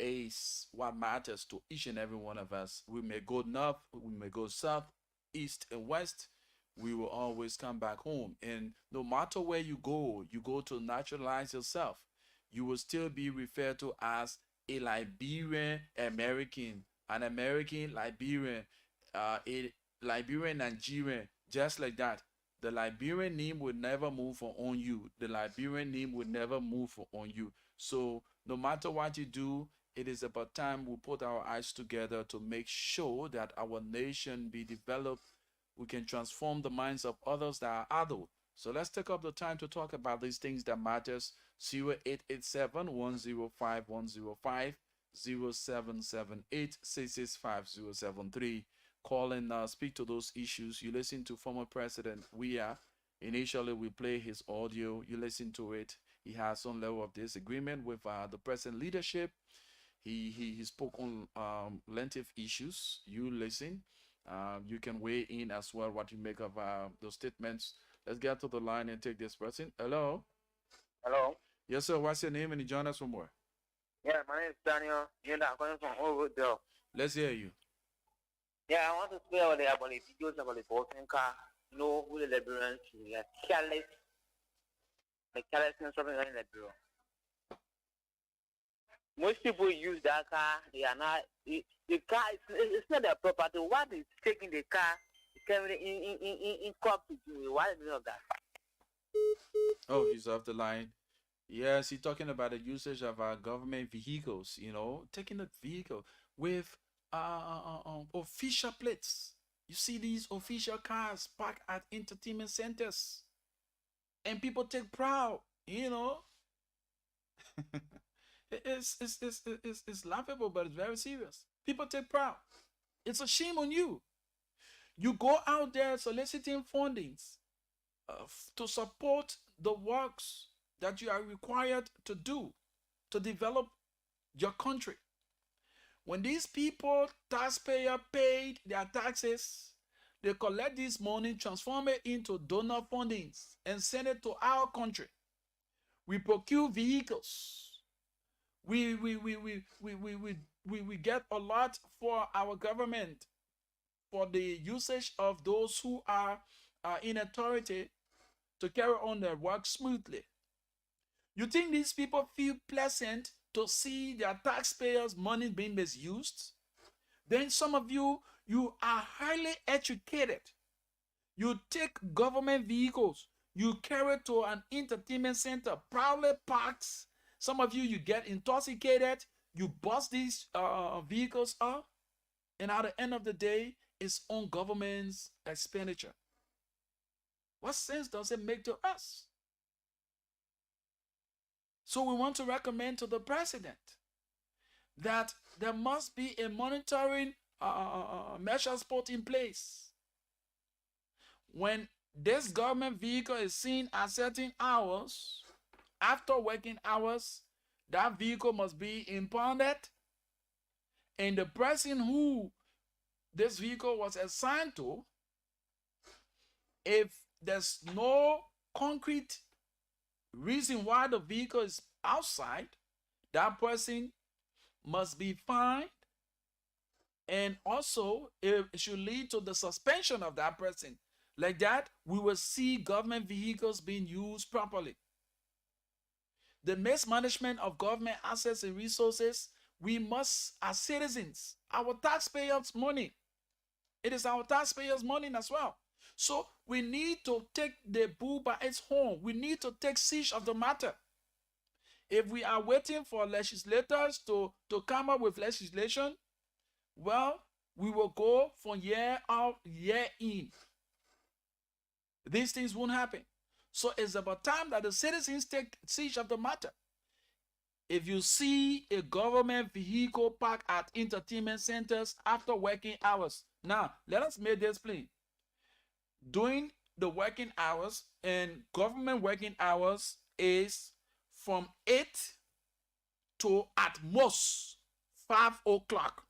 S1: is what matters to each and every one of us. We may go north, we may go south, east, and west. We will always come back home. And no matter where you go to naturalize yourself. You will still be referred to as a Liberian American, an American Liberian, a Liberian Nigerian, just like that. The Liberian name will never move on you. The Liberian name will never move on you. So no matter what you do, it is about time we put our eyes together to make sure that our nation be developed. We can transform the minds of others that are adult. So let's take up the time to talk about these things that matters. 0887-105-105, 0778-665-073. Call and speak to those issues. You listen to former President Weah. Initially, we play his audio. You listen to it. He has some level of disagreement with the present leadership. He spoke on lengthy issues. You listen. You can weigh in as well what you make of those statements. Let's get to the line and take this person. Hello.
S10: Hello.
S1: Yes, sir. What's your name and you join us from where?
S10: Yeah, my name is Daniel. I'm calling from Oroville.
S1: Let's hear you.
S10: Yeah, I want to speak about the videos about the voting car. You know, who the Liberians are careless. The carelessness of the Liberian. Most people use that car. They are not. The car it's not their property. What is taking the car? Carrying in crop to do? Why is it of that?
S1: Oh, he's off the line. Yes, he's talking about the usage of our government vehicles. You know, taking the vehicle with official plates. You see these official cars parked at entertainment centers, and people take proud. You know, it's laughable, but it's very serious. People take proud. It's a shame on you. You go out there soliciting fundings to support the works that you are required to do to develop your country. When these people, taxpayer, paid their taxes, they collect this money, transform it into donor fundings, and send it to our country. We procure vehicles. We get a lot for our government for the usage of those who are in authority to carry on their work smoothly. You think these people feel pleasant to see their taxpayers' money being misused? Then some of you are highly educated. You take government vehicles, you carry to an entertainment center, proudly parked. Some of you get intoxicated, you bust these vehicles up, and at the end of the day, it's on government's expenditure. What sense does it make to us? So we want to recommend to the president that there must be a monitoring measures put in place. When this government vehicle is seen at certain hours, after working hours, that vehicle must be impounded, and the person who this vehicle was assigned to, if there's no concrete reason why the vehicle is outside, that person must be fined, and also it should lead to the suspension of that person. Like that, we will see government vehicles being used properly. The mismanagement of government assets and resources, we must, as citizens, our taxpayers' money, it is our taxpayers' money as well. So we need to take the bull by its horn. We need to take siege of the matter. If we are waiting for legislators to come up with legislation, well, we will go from year out, year in. These things won't happen. So it's about time that the citizens take siege of the matter. If you see a government vehicle parked at entertainment centers after working hours, now let us make this plain. During the working hours, and government working hours is from 8 to at most 5 o'clock.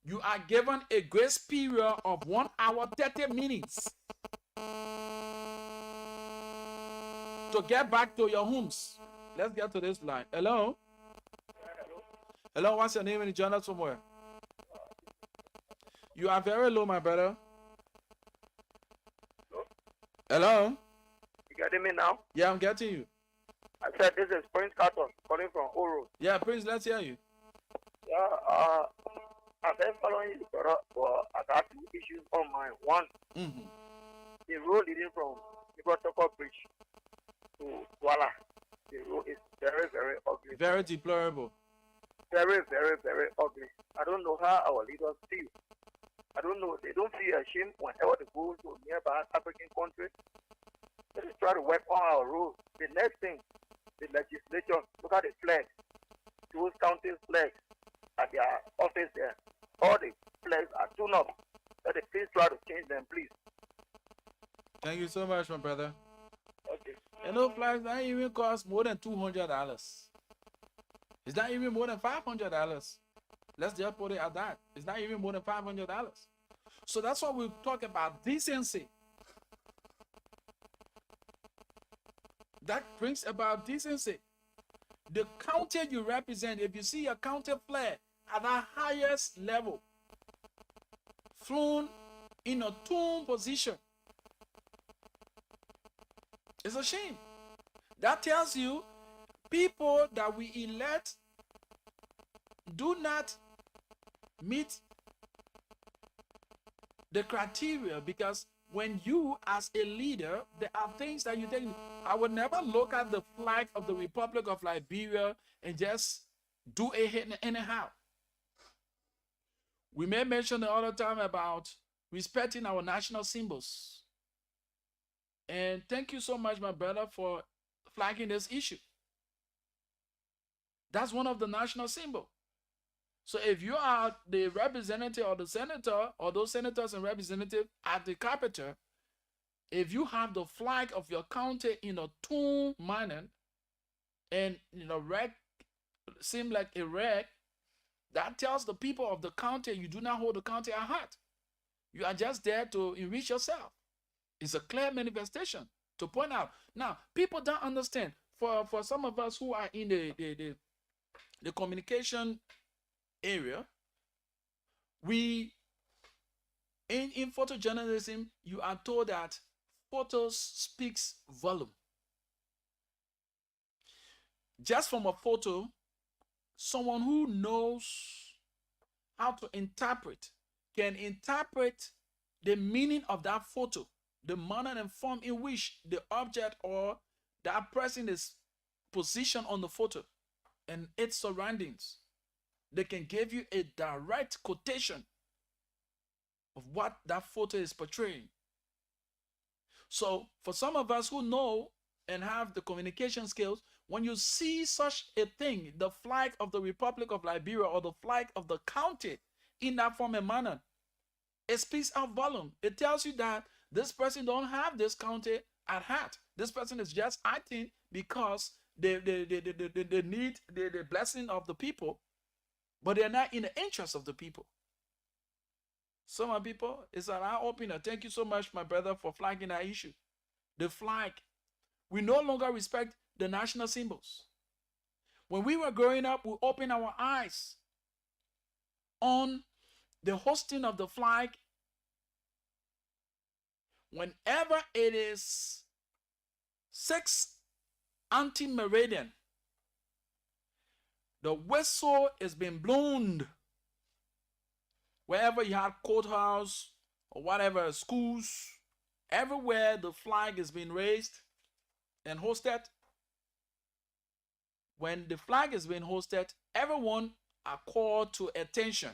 S1: You are given a grace period of 1 hour 30 minutes to get back to your homes. Let's get to this line. Hello? Hello, what's your name and join us somewhere? You are very low, my brother. Hello?
S10: You getting me now?
S1: Yeah, I'm getting you.
S10: I said this is Prince Carter calling from Oro.
S1: Yeah, Prince, let's hear you.
S10: Yeah, I've been following you, brother, but I got two issues on my one. The road leading from the protocol bridge to Weah. The road is very, very ugly.
S1: Very deplorable.
S10: Very, very, very ugly. I don't know how our leaders feel. I don't know. They don't feel ashamed whenever they go to nearby African countries. Let us try to work on our roads. The next thing, the legislation, look at the flags. Those counties' flags at their office there. All the flags are tuned up. Let the please try to change them, please.
S1: Thank you so much, my brother.
S10: Okay.
S1: And those flags, that even cost more than $200. It's not even more than $500. Let's just put it at that. It's not even more than $500. So that's why we talk about decency. That brings about decency. The county you represent, if you see a county flag at the highest level, flown in a tomb position, it's a shame. That tells you people that we elect do not meet the criteria, because when you as a leader, there are things that you think. I would never look at the flag of the Republic of Liberia and just do it anyhow. We may mention the other time about respecting our national symbols. And thank you so much, my brother, for flagging this issue. That's one of the national symbols. So if you are the representative or the senator, or those senators and representatives at the Capitol, if you have the flag of your county in a tomb manner, and red seem like a red, that tells the people of the county you do not hold the county at heart. You are just there to enrich yourself. It's a clear manifestation to point out. Now, people don't understand. For some of us who are in the communication area, we in photojournalism, you are told that photos speaks volume. Just from a photo, someone who knows how to interpret can interpret the meaning of that photo, the manner and form in which the object or that person is positioned on the photo and its surroundings. They can give you a direct quotation of what that photo is portraying. So for some of us who know and have the communication skills, when you see such a thing, the flag of the Republic of Liberia or the flag of the county in that form and manner, it speaks out volume. It tells you that this person don't have this county at heart. This person is just acting because they need the blessing of the people, but they're not in the interest of the people. Some people, it's an eye-opener. Thank you so much, my brother, for flagging that issue. The flag. We no longer respect the national symbols. When we were growing up, we opened our eyes on the hosting of the flag. Whenever it is 6 anti-meridian, the whistle is being blown. Wherever you have courthouse or whatever, schools, everywhere the flag is being raised and hosted. When the flag is being hosted, everyone are called to attention.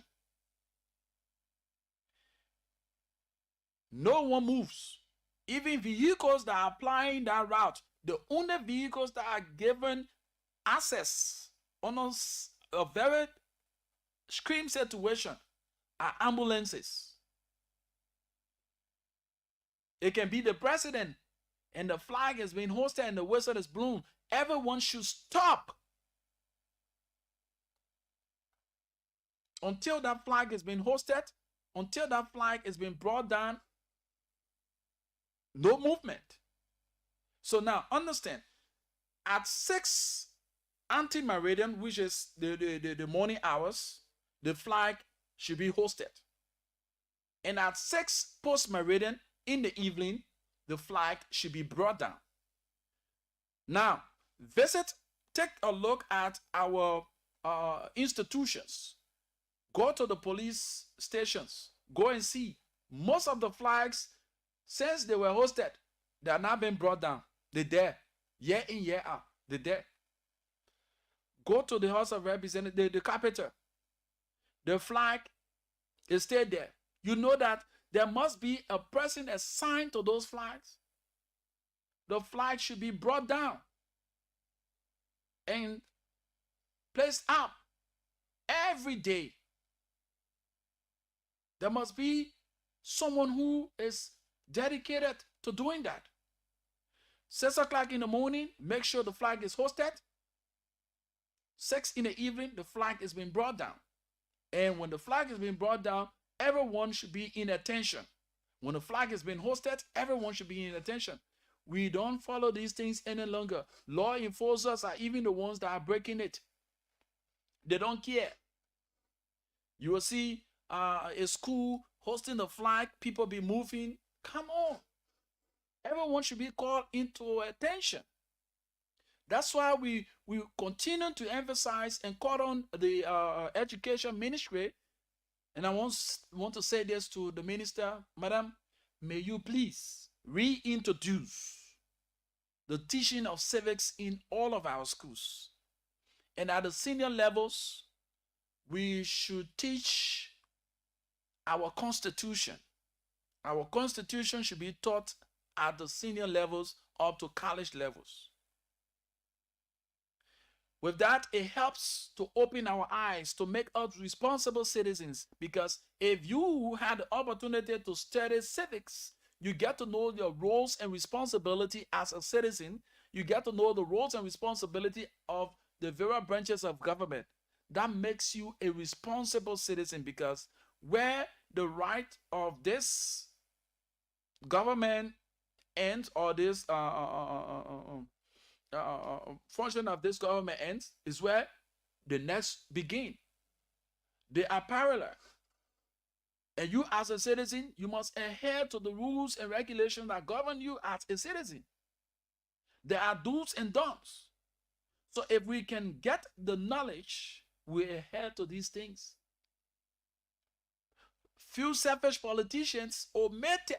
S1: No one moves. Even vehicles that are applying that route, the only vehicles that are given access on a very extreme situation are ambulances. It can be the president and the flag is being hosted and the whistle is blown. Everyone should stop until that flag is being hosted, until that flag is being brought down. No movement. So now understand, at 6 anti-meridian, which is the morning hours, the flag should be hosted. And at 6 post-meridian in the evening, the flag should be brought down. Now, take a look at our institutions. Go to the police stations. Go and see. Most of the flags, since they were hosted, they are not being brought down. They're there. Year in, year out. They're there. Go to the House of Representatives, the Capitol. The flag is still there. You know that there must be a person assigned to those flags. The flag should be brought down and placed up every day. There must be someone who is dedicated to doing that. 6 o'clock in the morning, make sure the flag is hosted. 6 in the evening, the flag is being brought down. And when the flag is being brought down, everyone should be in attention. When the flag is being hosted, everyone should be in attention. We don't follow these things any longer. Law enforcers are even the ones that are breaking it. They don't care. You will see a school hosting the flag, people be moving. Come on. Everyone should be called into attention. That's why we continue to emphasize and call on the education ministry. And I want to say this to the minister, Madam, may you please reintroduce the teaching of civics in all of our schools. And at the senior levels, we should teach our Constitution. Our Constitution should be taught at the senior levels up to college levels. With that, it helps to open our eyes to make us responsible citizens, because if you had the opportunity to study civics, you get to know your roles and responsibility as a citizen. You get to know the roles and responsibility of the various branches of government. That makes you a responsible citizen, because where the right of this government ends, or this function of this government ends, is where the next begin. They are parallel. And you as a citizen, you must adhere to the rules and regulations that govern you as a citizen. There are do's and don'ts. So if we can get the knowledge, we adhere to these things. Few selfish politicians omitted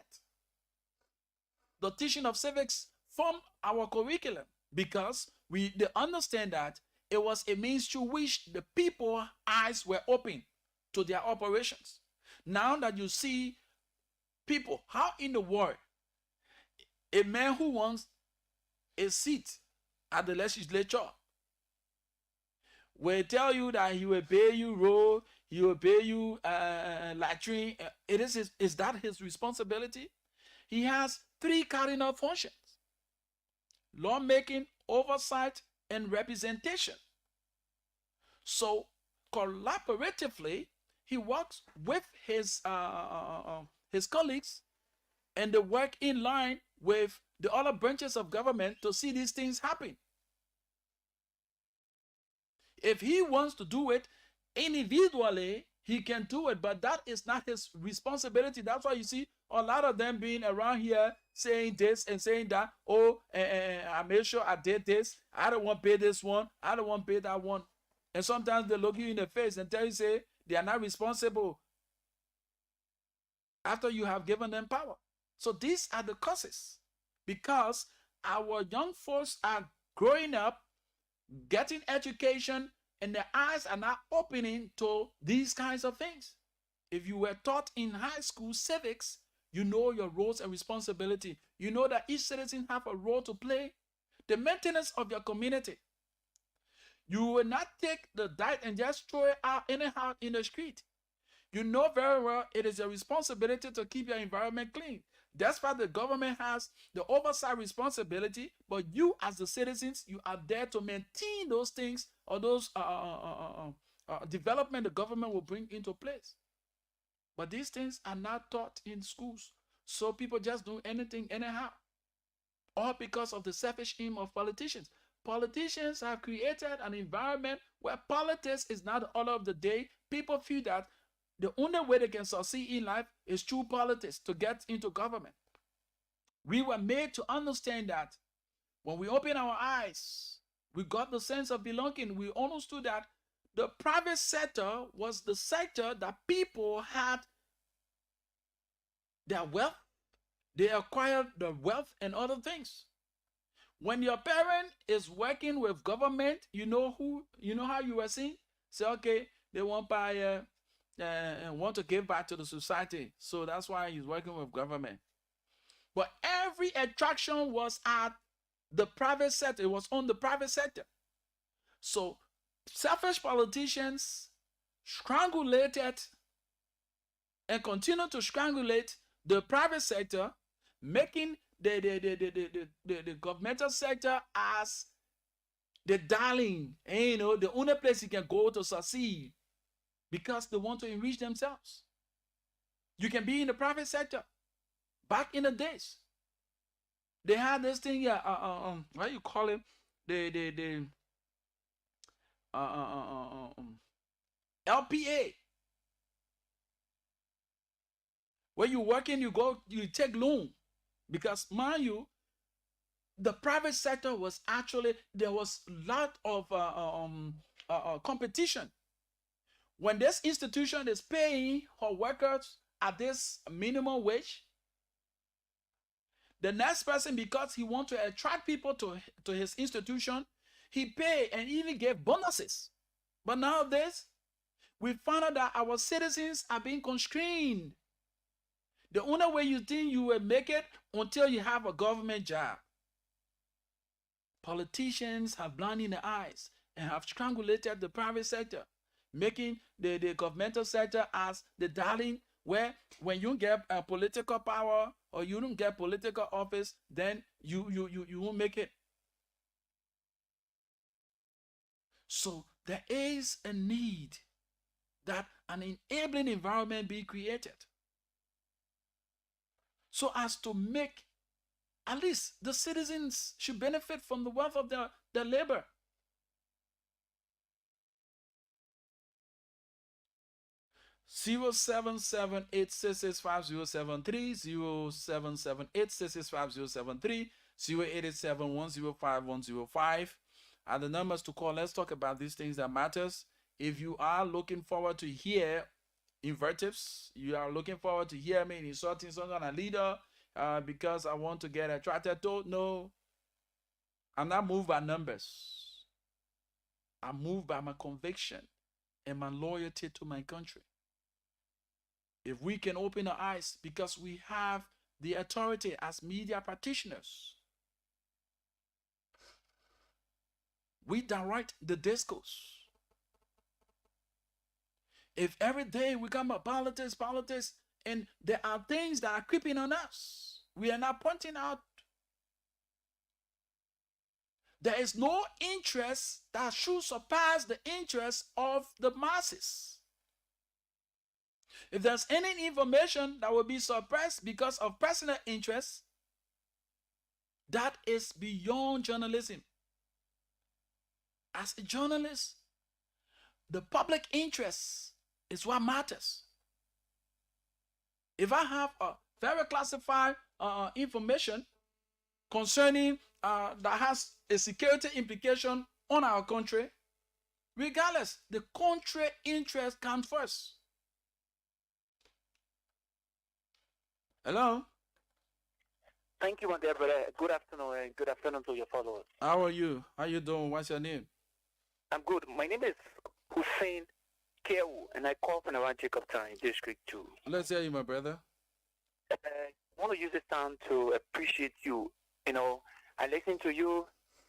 S1: the teaching of civics from our curriculum, because they understand that it was a means through which the people's eyes were open to their operations. Now that you see people, how in the world a man who wants a seat at the legislature will tell you that he will pay you road, he will pay you latrine. Is that his responsibility? He has 3 cardinal functions: lawmaking, oversight, and representation. So collaboratively, he works with his colleagues, and they work in line with the other branches of government to see these things happen. If he wants to do it individually, he can do it, but that is not his responsibility. That's why you see a lot of them being around here saying this and saying that. Oh, I made sure I did this. I don't want to pay this one. I don't want to pay that one. And sometimes they look you in the face and tell you, say, they are not responsible after you have given them power. So these are the causes, because our young folks are growing up, getting education, and their eyes are not opening to these kinds of things. If you were taught in high school civics, you know your roles and responsibility. You know that each citizen have a role to play. The maintenance of your community. You will not take the dirt and just throw it out anyhow in the street. You know very well it is your responsibility to keep your environment clean. That's why the government has the oversight responsibility, but you as the citizens, you are there to maintain those things, or those development the government will bring into place. But these things are not taught in schools. So people just do anything anyhow. All because of the selfish aim of politicians. Politicians have created an environment where politics is not the order of the day. People feel that the only way they can succeed in life is through politics to get into government. We were made to understand that when we open our eyes, we got the sense of belonging. We understood that the private sector was the sector that people had their wealth. They acquired the wealth and other things. When your parent is working with government, you know how you were seeing? Say, okay, they want buy and want to give back to the society. So that's why he's working with government. But every attraction was at the private sector. It was on the private sector. So selfish politicians strangulated and continue to strangulate the private sector, making the governmental sector as They're dialing, and you know, the only place you can go to succeed because they want to enrich themselves. You can be in the private sector. Back in the days, they had this thing, yeah, what do you call it? The uh, uh, uh, uh, um, LPA. When you working, you take loan because, mind you, the private sector was actually, there was a lot of competition. When this institution is paying her workers at this minimum wage, the next person, because he wants to attract people to his institution, he pay and even gave bonuses. But nowadays, we found out that our citizens are being constrained. The only way you think you will make it until you have a government job. Politicians have blinded the eyes and have strangulated the private sector, making the governmental sector as the darling, where when you get a political power or you don't get political office, then you won't make it. So there is a need that an enabling environment be created, so as to make at least the citizens should benefit from the wealth of their labor. Zero 778 778 0887-105-105 are the numbers to call. Let's talk about these things that matters. If you are looking forward to hear invectives, you are looking forward to hear me insulting some kind of leader because I want to get attracted to, no, I'm not moved by numbers. I'm moved by my conviction and my loyalty to my country. If we can open our eyes, because we have the authority as media practitioners, we direct the discourse. If every day we come up politics, and there are things that are creeping on us, we are not pointing out. There is no interest that should surpass the interest of the masses. If there's any information that will be suppressed because of personal interest, that is beyond journalism. As a journalist, the public interest is what matters. If I have a very classified information concerning that has a security implication on our country, regardless, the country interest comes first. Hello?
S10: Thank you, my dear brother. Good afternoon, and good afternoon to your followers.
S1: How are you? How you doing? What's your name?
S10: I'm good. My name is Hussein Kewu, and I call from around Jacobtown, District 2.
S1: Let's hear you, my brother.
S10: I want to use this time to appreciate you. You know, I listened to you.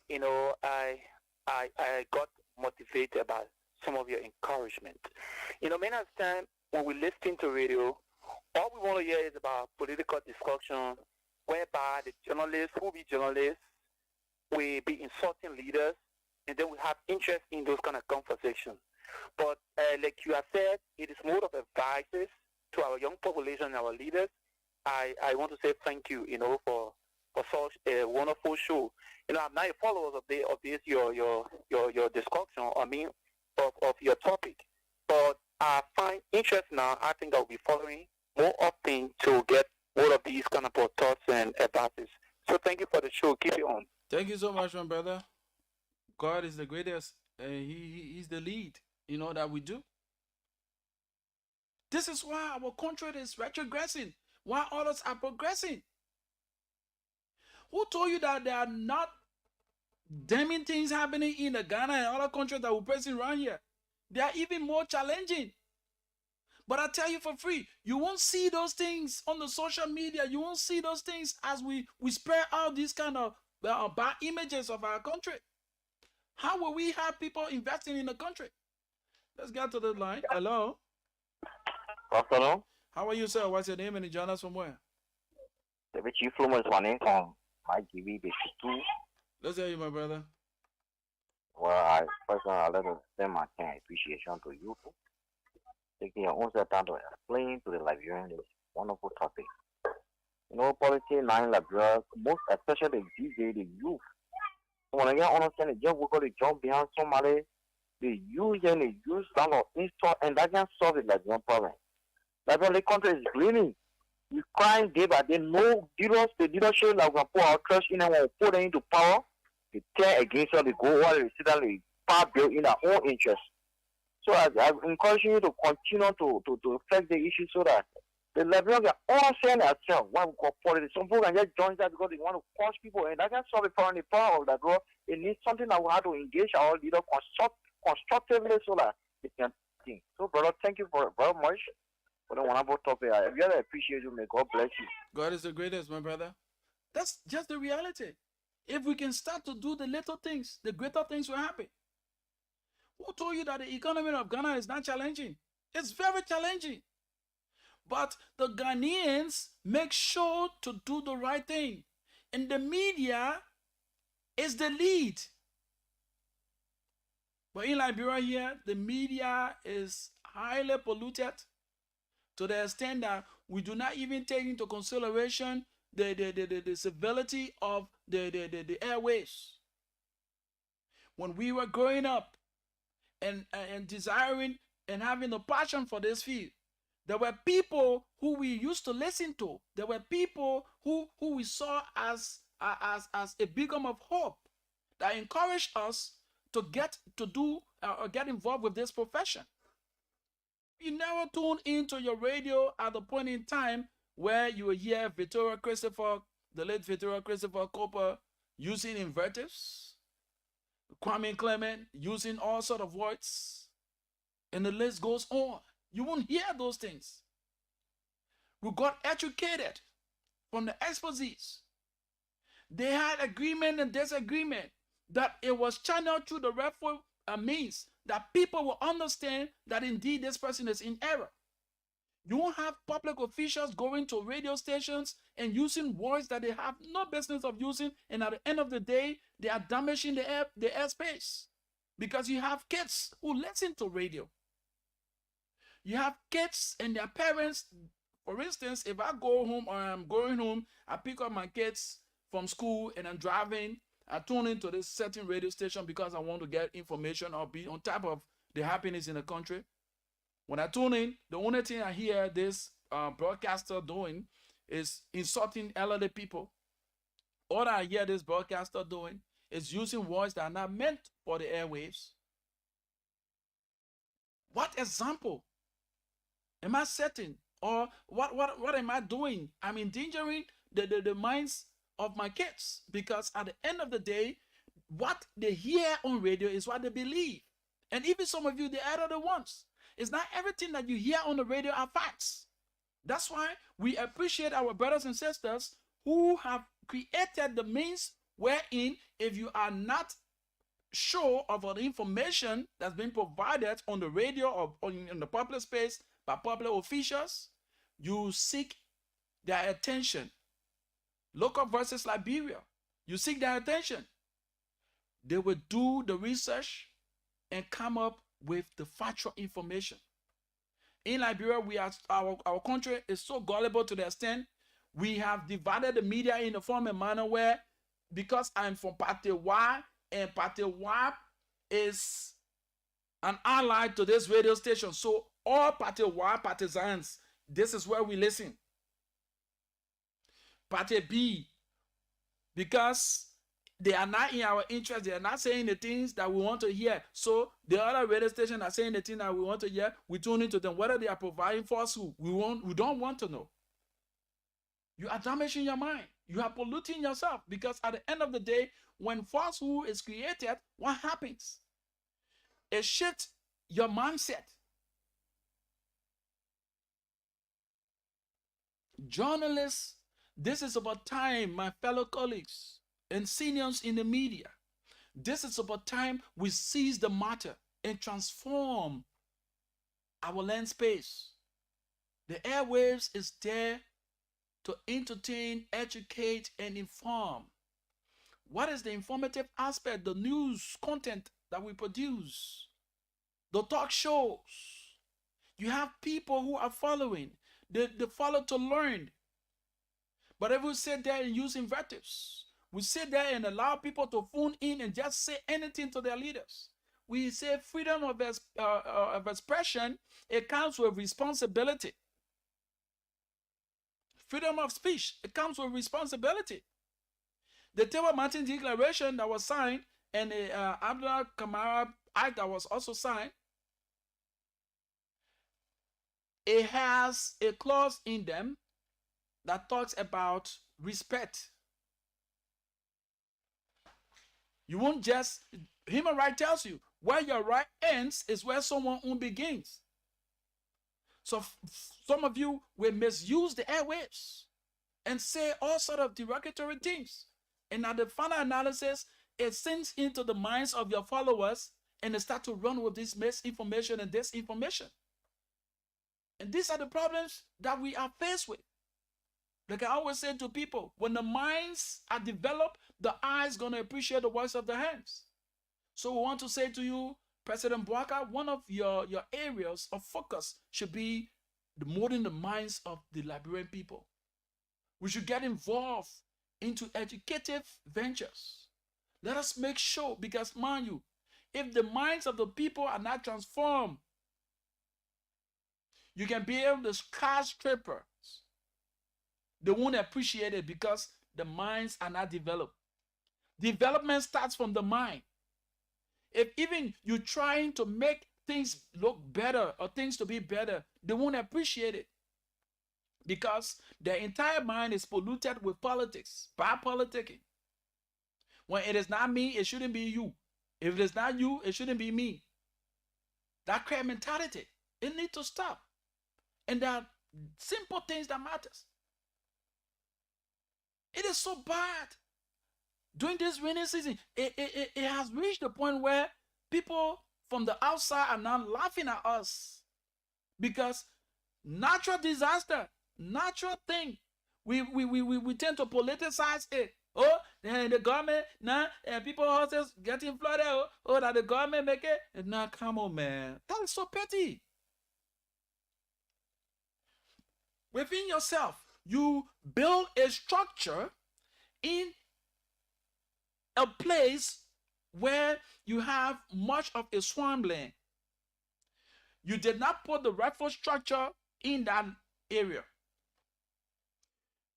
S10: You know, I got motivated by some of your encouragement. You know, many of the time when we listen to radio, all we want to hear is about political discussion, whereby the journalists, who be journalists, we be insulting leaders, and then we have interest in those kind of conversations. But like you have said, it is more of advices to our young population and our leaders. I want to say thank you, you know, for such a wonderful show. You know, I'm not a follower of this your discussion. I mean, of your topic. But I find interest now. I think I'll be following more often to get more of these kind of thoughts and advices. So thank you for the show. Keep it on.
S1: Thank you so much, my brother. God is the greatest. He's the lead, you know, that we do. This is why our country is retrogressing, while others are progressing. Who told you that there are not damning things happening in Ghana and other countries that we're facing around here? They are even more challenging. But I tell you for free, you won't see those things on the social media. You won't see those things as we spread out these kind of bad images of our country. How will we have people investing in the country? Let's get to the line. Hello.
S11: Afternoon.
S1: How are you, sir? What's your name and you join us from where?
S11: The Chief Flumus running from my TV Basic 2.
S1: Let's hear you, my brother.
S11: Well, first of all, I'd like to extend my kind appreciation to you for taking your own time to explain to the Liberian this wonderful topic. You know, politics now in Liberia, most especially these days, the youth. So when I get understand it, just we got to jump behind somebody, they use and they use down of install, and that can solve the Liberian problem. Liberian the country is bleeding. We crying day by day. No leaders, the leadership like we put our trust in and we put them into power. They tear against us, they go while they sit down, they power build in their own interest. So I'm encouraging you to continue to affect the issue so that the Liberians can understand themselves why we call politics. Some people can just join that because they want to cause people, and that can solve the problem. The power of that girl, it needs something that we have to engage our leader constructively so that they can think. So, brother, thank you very much for the wonderful topic. I really appreciate you. May God bless you.
S1: God is the greatest, my brother. That's just the reality. If we can start to do the little things, the greater things will happen. Who told you that the economy of Ghana is not challenging? It's very challenging. But the Ghanaians make sure to do the right thing. And the media is the lead. But in Liberia here, the media is highly polluted to the extent that we do not even take into consideration the severity of the airways. When we were growing up and desiring and having a passion for this field, there were people who we used to listen to. There were people who we saw as a beacon of hope that encouraged us to get involved with this profession. You never tune into your radio at the point in time where you will hear Victoria Christopher, the late Victoria Christopher Cooper, using inverters, Kwame Clement using all sort of words, and the list goes on. You won't hear those things. We got educated from the exposies. They had agreement and disagreement that it was channeled through the rightful means that people will understand that indeed this person is in error. You won't have public officials going to radio stations and using words that they have no business of using, and at the end of the day, they are damaging the airspace. Because you have kids who listen to radio. You have kids and their parents. For instance, if I go home or I'm going home, I pick up my kids from school and I'm driving, I tune into this certain radio station because I want to get information or be on top of the happenings in the country. When I tune in, the only thing I hear this broadcaster doing is insulting elderly people. All I hear this broadcaster doing is using words that are not meant for the airwaves. What example am I setting? Or what am I doing? I'm endangering the minds of my kids, because at the end of the day, what they hear on radio is what they believe. And even some of you, the elderly ones, it's not everything that you hear on the radio are facts. That's why we appreciate our brothers and sisters who have created the means wherein if you are not sure of the information that's been provided on the radio or in the public space by public officials, you seek their attention. Local Voices Liberia, you seek their attention. They will do the research and come up with the factual information. In Liberia, our country is so gullible to the extent we have divided the media in a form and manner where, because I'm from Party Y, and Party Y is an ally to this radio station, so all Party Y partisans, this is where we listen. Party B, because they are not in our interest, they are not saying the things that we want to hear. So the other radio stations are saying the things that we want to hear, we tune into them. Whether they are providing falsehood, we don't want to know. You are damaging your mind. You are polluting yourself, because at the end of the day, when falsehood is created, what happens? It shifts your mindset. Journalists, this is about time, my fellow colleagues and seniors in the media. This is about time we seize the matter and transform our land space. The airwaves is there to entertain, educate, and inform. What is the informative aspect, the news content that we produce, the talk shows? You have people who are following. They follow to learn. But if we sit there and use invectives, we sit there and allow people to phone in and just say anything to their leaders. We say freedom of expression, it comes with responsibility. Freedom of speech, it comes with responsibility. The Table Mountain Declaration that was signed and the Abdul Kamara Act that was also signed, it has a clause in them that talks about respect. You won't just, human right tells you, where your right ends is where someone's own begins. So some of you will misuse the airwaves and say all sort of derogatory things. And at the final analysis, it sinks into the minds of your followers and they start to run with this misinformation and disinformation. And these are the problems that we are faced with. Like I always say to people, when the minds are developed, the eyes going to appreciate the works of the hands. So we want to say to you, President Bouaka, one of your areas of focus should be molding the minds of the Liberian people. We should get involved into educative ventures. Let us make sure, because mind you, if the minds of the people are not transformed, you can be able to skyscraper. They won't appreciate it because the minds are not developed. Development starts from the mind. If even you're trying to make things look better or things to be better, they won't appreciate it because their entire mind is polluted with politics, by politicking. When it is not me, it shouldn't be you. If it is not you, it shouldn't be me. That crap mentality, it needs to stop. And there are simple things that matters. It is so bad. During this rainy season, it has reached the point where people from the outside are now laughing at us because natural disaster, natural thing, we tend to politicize it. Oh, the government, now people houses getting flooded. Oh, that the government make it. Now, come on, man. That is so petty. Within yourself, you build a structure in a place where you have much of a swampland. You did not put the rightful structure in that area.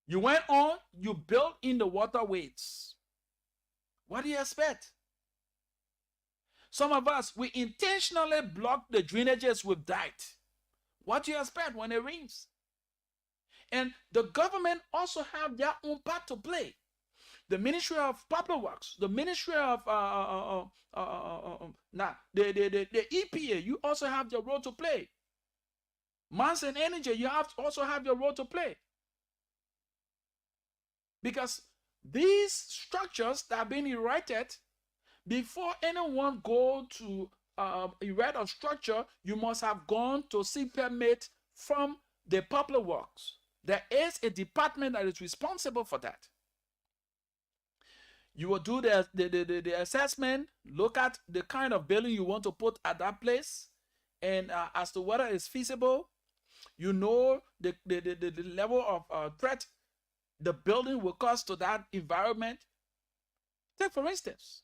S1: You went on, you built in the waterways. What do you expect? Some of us, we intentionally block the drainages with dirt. What do you expect when it rains? And the government also have their own part to play. The Ministry of Public Works, the Ministry of the EPA, you also have your role to play. Mines and Energy, you also have your role to play. Because these structures that are being erected, before anyone go to erect a structure, you must have gone to seek permit from the Public Works. There is a department that is responsible for that. You will do the assessment, look at the kind of building you want to put at that place, and as to whether it's feasible, you know the level of threat the building will cause to that environment. Take for instance,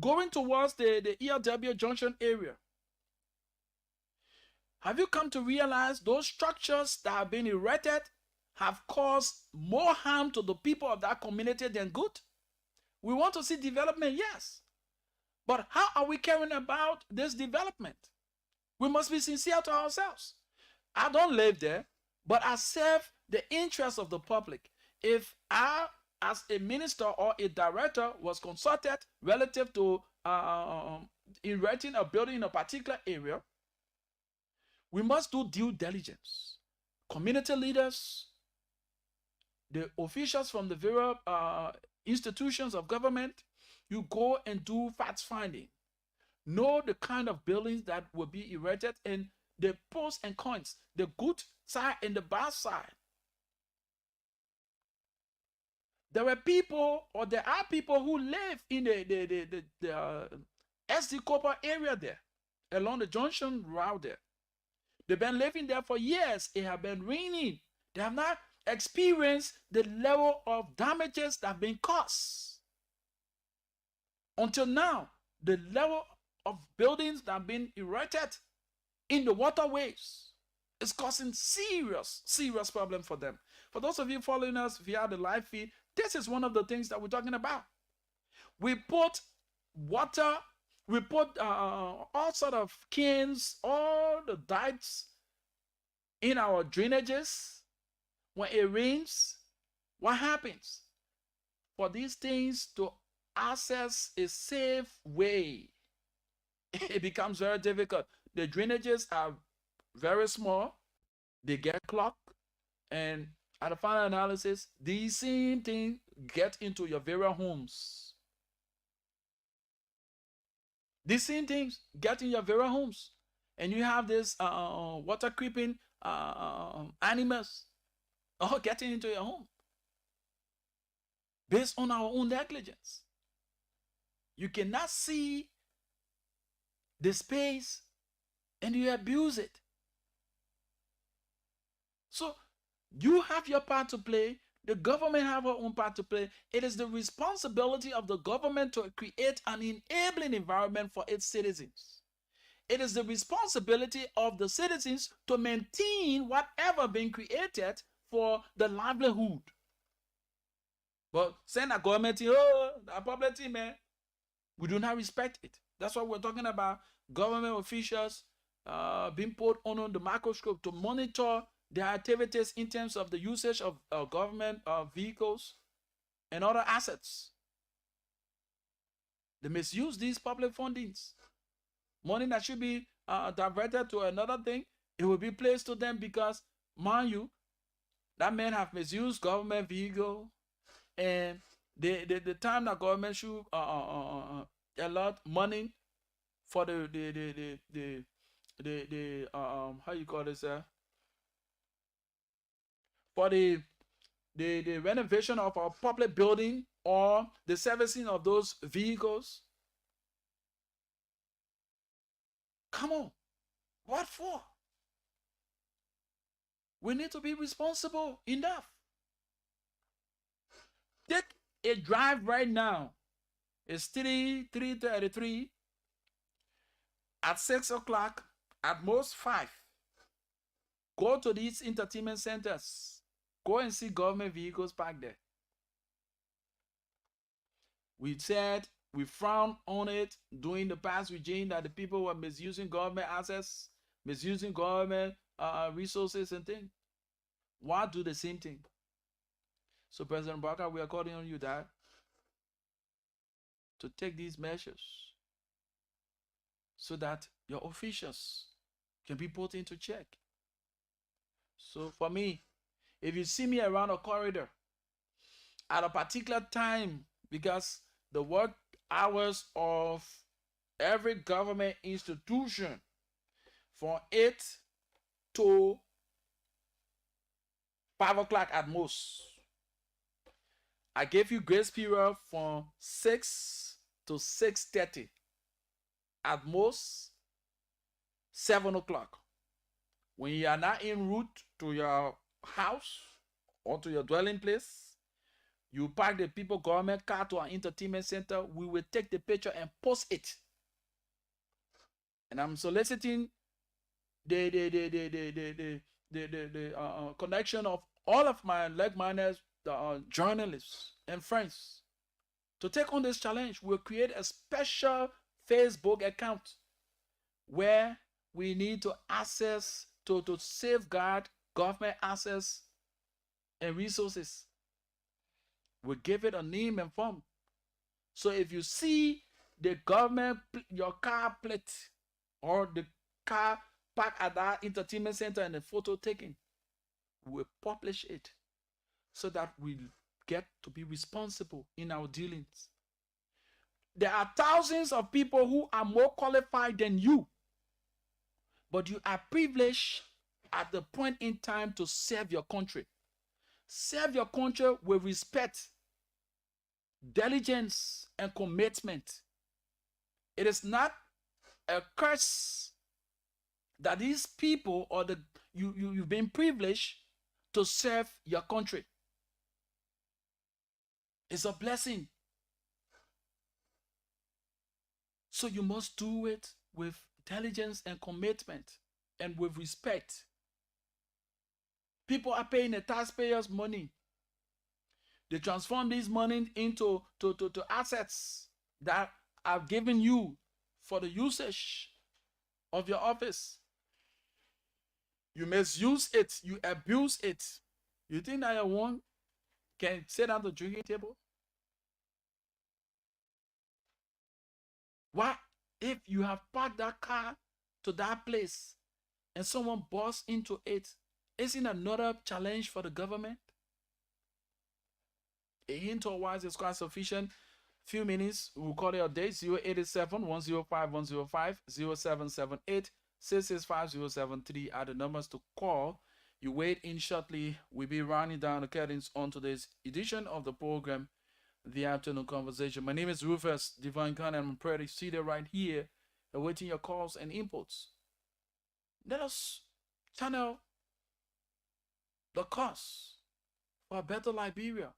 S1: going towards the ELW Junction area. Have you come to realize those structures that have been erected have caused more harm to the people of that community than good? We want to see development, yes. But how are we caring about this development? We must be sincere to ourselves. I don't live there, but I serve the interests of the public. If I, as a minister or a director, was consulted relative to erecting a building in a particular area, we must do due diligence. Community leaders, the officials from the various institutions of government, you go and do fact finding. Know the kind of buildings that will be erected and the pros and cons, the good side and the bad side. There were people, or there are people who live in the SD Copper area there, along the junction route there. They've been living there for years. It has been raining. They have not experienced the level of damages that have been caused. Until now, the level of buildings that have been erected in the waterways is causing serious problem for them. For those of you following us via the live feed, this is one of the things that we're talking about. We put water, we put all sort of cans, all the dikes in our drainages. When it rains, what happens? For these things to access a safe way, it becomes very difficult. The drainages are very small, they get clogged, and at the final analysis, these same things get into your very homes. These same things get in your very homes, and you have this water creeping animals all getting into your home based on our own negligence. You cannot see the space and you abuse it. So you have your part to play. The government have her own part to play. It is the responsibility of the government to create an enabling environment for its citizens. It is the responsibility of the citizens to maintain whatever been created for the livelihood. But send a government, a public team, man, we do not respect it. That's why we're talking about government officials being put on the microscope to monitor their activities in terms of the usage of government vehicles and other assets. They misuse these public fundings. Money that should be diverted to another thing, it will be placed to them because, mind you, that man have misused government vehicle, and the time that government should allot money for the how you call this for the renovation of our public building or the servicing of those vehicles. Come on, what for? We need to be responsible enough. Take a drive right now. It's 3:33. At 6 o'clock, at most 5. Go to these entertainment centers. Go and see government vehicles parked there. We said we frowned on it during the past regime that the people were misusing government assets, misusing government resources and things. Why do the same thing? So President Barker, we are calling on you, Dad, to take these measures so that your officials can be put into check. So for me, if you see me around a corridor at a particular time, because the work hours of every government institution from 8 to 5 o'clock at most, I gave you grace period from 6 to 6:30. At most 7 o'clock. When you are not en route to your house or to your dwelling place, you park the people government car to an entertainment center. We will take the picture and post it. And I'm soliciting the connection of all of my like-minded journalists and friends to take on this challenge. We'll create a special Facebook account where we need to access to safeguard government access and resources. We'll give it a name and form. So if you see the government, your car plate or the car parked at that entertainment center and the photo taken, we'll publish it so that we get to be responsible in our dealings. There are thousands of people who are more qualified than you, but you are privileged at the point in time to serve your country. Serve your country with respect diligence and commitment. It is not a curse that these people or you've been privileged to serve your country. It's a blessing. So you must do it with diligence and commitment and with respect. People are paying the taxpayers' money. They transform this money into assets that are given you for the usage of your office. You misuse it. You abuse it. You think that your one can sit down at the drinking table? What if you have parked that car to that place and someone busts into it? Isn't another challenge for the government? A hint or wise is quite sufficient. Few minutes, we'll call it a day. 087-105-105, 0778-665-073 are the numbers to call. You wait in shortly. We'll be rounding down the curtains on today's edition of the program, The Afternoon Conversation. My name is Rufus Divine Khan, and I'm pretty seated right here, awaiting your calls and inputs. Let us channel the cause for a better Liberia.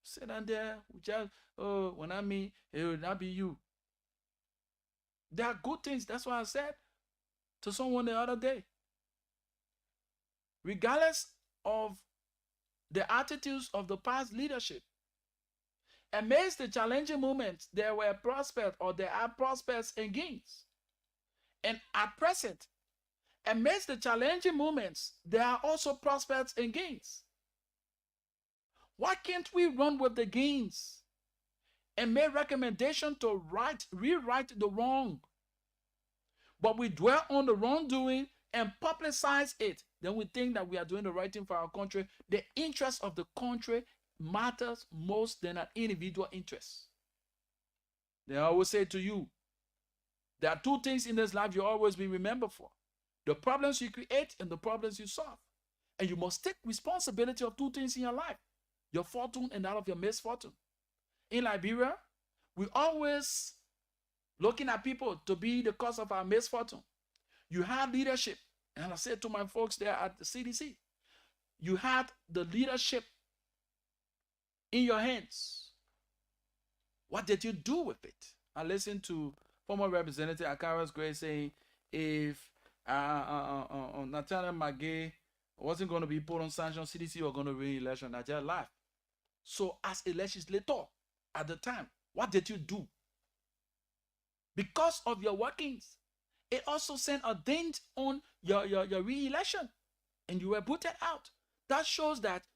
S1: Sit down there, just, when I mean, it will not be you. There are good things. That's what I said to someone the other day. Regardless of the attitudes of the past leadership, amidst the challenging moments, there were prospects or there are prospects and gains. And at present, amidst the challenging moments, there are also prospects and gains. Why can't we run with the gains and make recommendation to rewrite the wrong? But we dwell on the wrongdoing and publicize it. Then we think that we are doing the right thing for our country. The interest of the country matters most than an individual interest. Then I always say to you, there are two things in this life you always be remembered for: the problems you create and the problems you solve. And you must take responsibility of two things in your life: your fortune and that of your misfortune. In Liberia, we always looking at people to be the cause of our misfortune. You had leadership, and I said to my folks there at the CDC, you had the leadership in your hands. What did you do with it? I listened to former Representative Akara's Gray saying if Nathaniel Magay wasn't going to be put on sanction, CDC were going to win election. Nigeria life. So as a legislator at the time, what did you do? Because of your workings, it also sent a dent on your re-election, and you were booted out. That shows that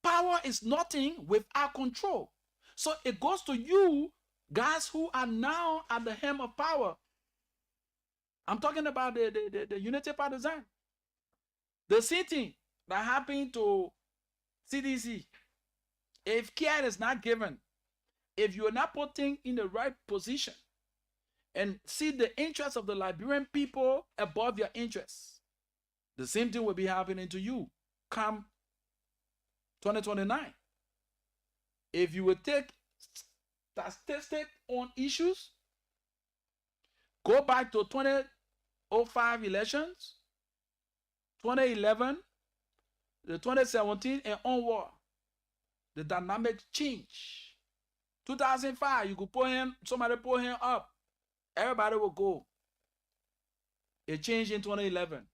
S1: power is nothing without control. So it goes to you guys who are now at the helm of power. I'm talking about the Unity Partisan. The sitting that happened to CDC, if care is not given, if you are not putting in the right position and see the interests of the Liberian people above your interests, the same thing will be happening to you come 2029. If you will take statistics on issues, go back to 2005 elections, 2011, the 2017 and onward, the dynamic change. 2005, you could put him, somebody put him up, everybody will go. It changed in 2011.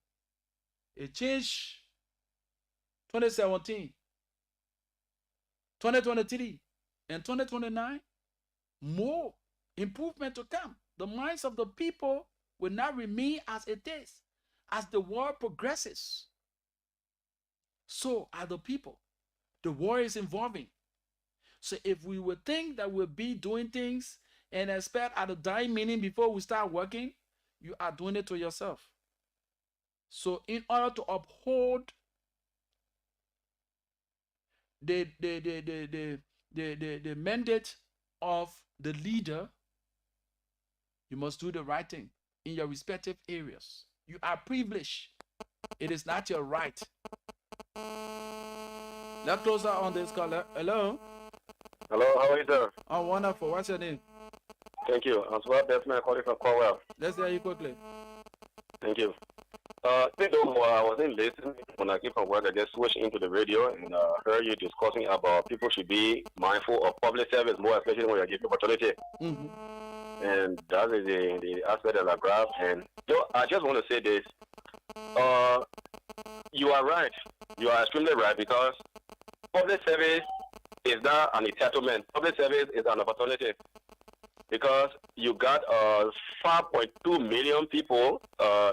S1: It changed 2017, 2023, and 2029. More improvement to come. The minds of the people will not remain as it is. As the war progresses, so are the people. The war is evolving. So if we would think that we'll be doing things and expect at a dying minute before we start working, you are doing it to yourself. So in order to uphold the mandate of the leader, you must do the right thing in your respective areas. You are privileged. It is not your right. Let's close out on this call. Hello?
S12: Hello, how are you, sir?
S1: Oh, wonderful. What's your name?
S12: Thank you. I'm Swab Desmond calling from Cornwall.
S1: Let's hear you quickly.
S12: Thank you. Even though I wasn't listening when I came from work, I just switched into the radio and heard you discussing about people should be mindful of public service more, especially when you're given opportunity. And that is the aspect that I grasp. And I just want to say this. You are right. You are extremely right because public service is not an entitlement. Public service is an opportunity. Because you got 5.2 million people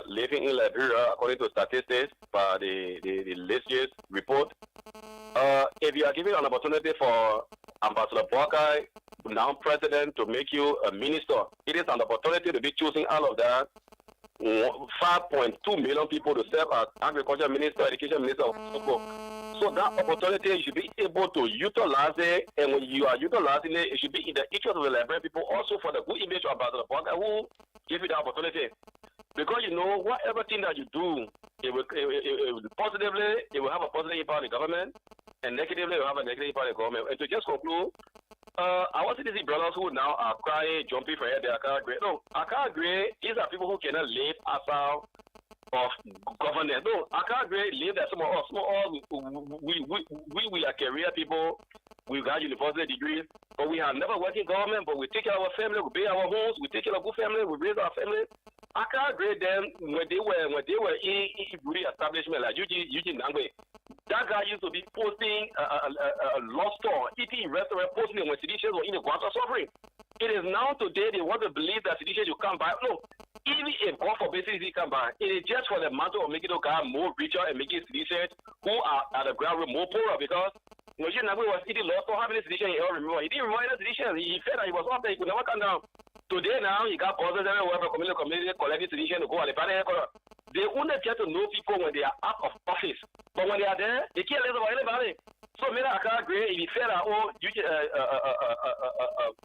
S12: living in Liberia, according to statistics by the latest report. If you are given an opportunity for Ambassador Buckeye, now president, to make you a minister, it is an opportunity to be choosing out of that 5.2 million people to serve as agriculture minister, education minister, so forth. So that opportunity, you should be able to utilize it, and when you are utilizing it, it should be in the interest of the Liberian people, also for the good image of Ambassador Buckeye, who give you the opportunity. Because you know, whatever thing that you do, it will positively, it will have a positive impact on the government, and negatively, it will have a negative impact on the government. And to just conclude, our citizen brothers who now are crying, jumping for head, they can't agree. No, I can't agree. These are people who cannot live outside of governance. No, I can't agree. Live that some of us, we are career people. We got university degrees, but we have never worked in government. But we take care of our family, we pay our homes, we take care of good family, we raise our family. I can't agree them when they were in really establishment like Eugene Nangwe. That guy used to be posting a law store, eating restaurant, posting when seditious were in the ground of suffering. It is now today they want to believe that seditious you come by. No, even if God forbid he come by, it is just for the matter of making the guy more richer and making seditious who are at the ground root more poorer because Eugene Nangwe was eating law store, having a sedition he ever remember. He didn't remember any sedition. He felt that he was up there, he could never come down. Today now, he got bosses everywhere from community collecting sedition to go at the party. They only get to know people when they are out of office. But when they are there, they can't listen about anybody. So maybe I can't agree. If you feel that,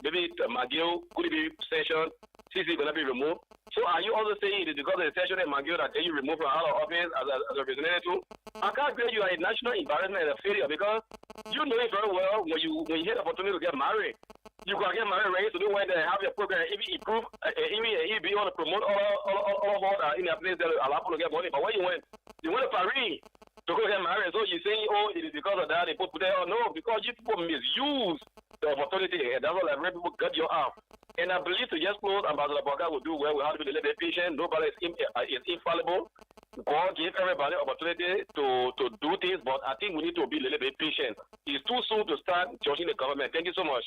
S12: maybe McGill could be session, CC going to be removed. So are you also saying it is because of the session at McGill that you removed from out of office as a representative too? I can't agree. You are a national embarrassment and a failure because you know it very well when you get the opportunity to get married. You can get married right to do when they have your program. If you improve, if you want to promote all in a place that allow people to get money. But when you went to Paris to go get married. So you're saying, oh, it is because of that they put there. Oh, no, because you people misuse the opportunity. And that's why like, people cut you off. And I believe to just close, Ambassador Buckeye will do well. We have to be a little bit patient. Nobody is infallible. God gave everybody opportunity to do things, but I think we need to be a little bit patient. It's too soon to start judging the government. Thank you so much.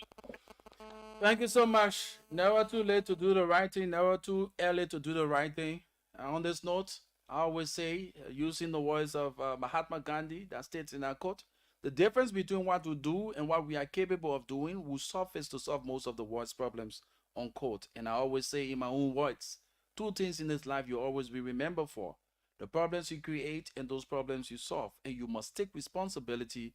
S1: Thank you so much. Never too late to do the right thing, never too early to do the right thing. And on this note, I always say, using the words of Mahatma Gandhi that states in our quote, the difference between what we do and what we are capable of doing will suffice to solve most of the world's problems, unquote. And I always say in my own words, two things in this life you always be remembered for: the problems you create and those problems you solve. And you must take responsibility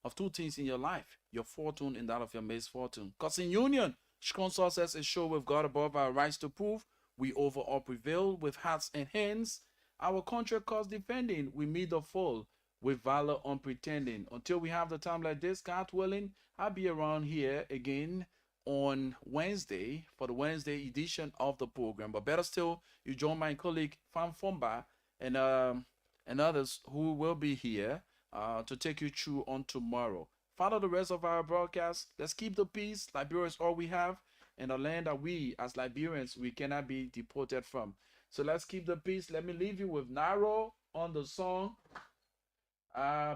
S1: of two things in your life: your fortune and that of your misfortune. Because in union, strong success is sure with God above our rights to prove. We over all prevail with hearts and hands. Our country cause defending. We meet the foe with valor unpretending. Until we have the time like this, God willing, I'll be around here again on Wednesday for the Wednesday edition of the program. But better still, you join my colleague Fan Fomba and others who will be here to take you through on tomorrow. Follow the rest of our broadcast. Let's keep the peace. Liberia is all we have, and a land that we, as Liberians, we cannot be deported from. So let's keep the peace. Let me leave you with Naro on the song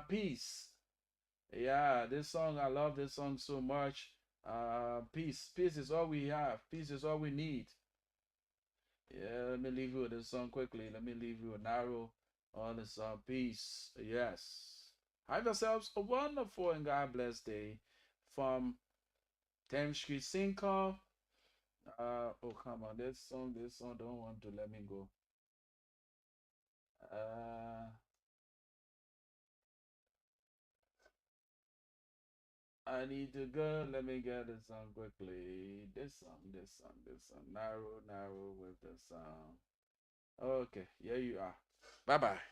S1: Peace. Yeah, this song, I love this song so much. Peace. Peace is all we have. Peace is all we need. Yeah, let me leave you with this song quickly. Let me leave you with Naro on the song Peace. Yes. Have yourselves a wonderful and God bless day from 10th Street Sinker. Oh, come on. This song don't want to let me go. I need to go. Let me get this song quickly. This song. Narrow with the song. Okay, here you are. Bye-bye.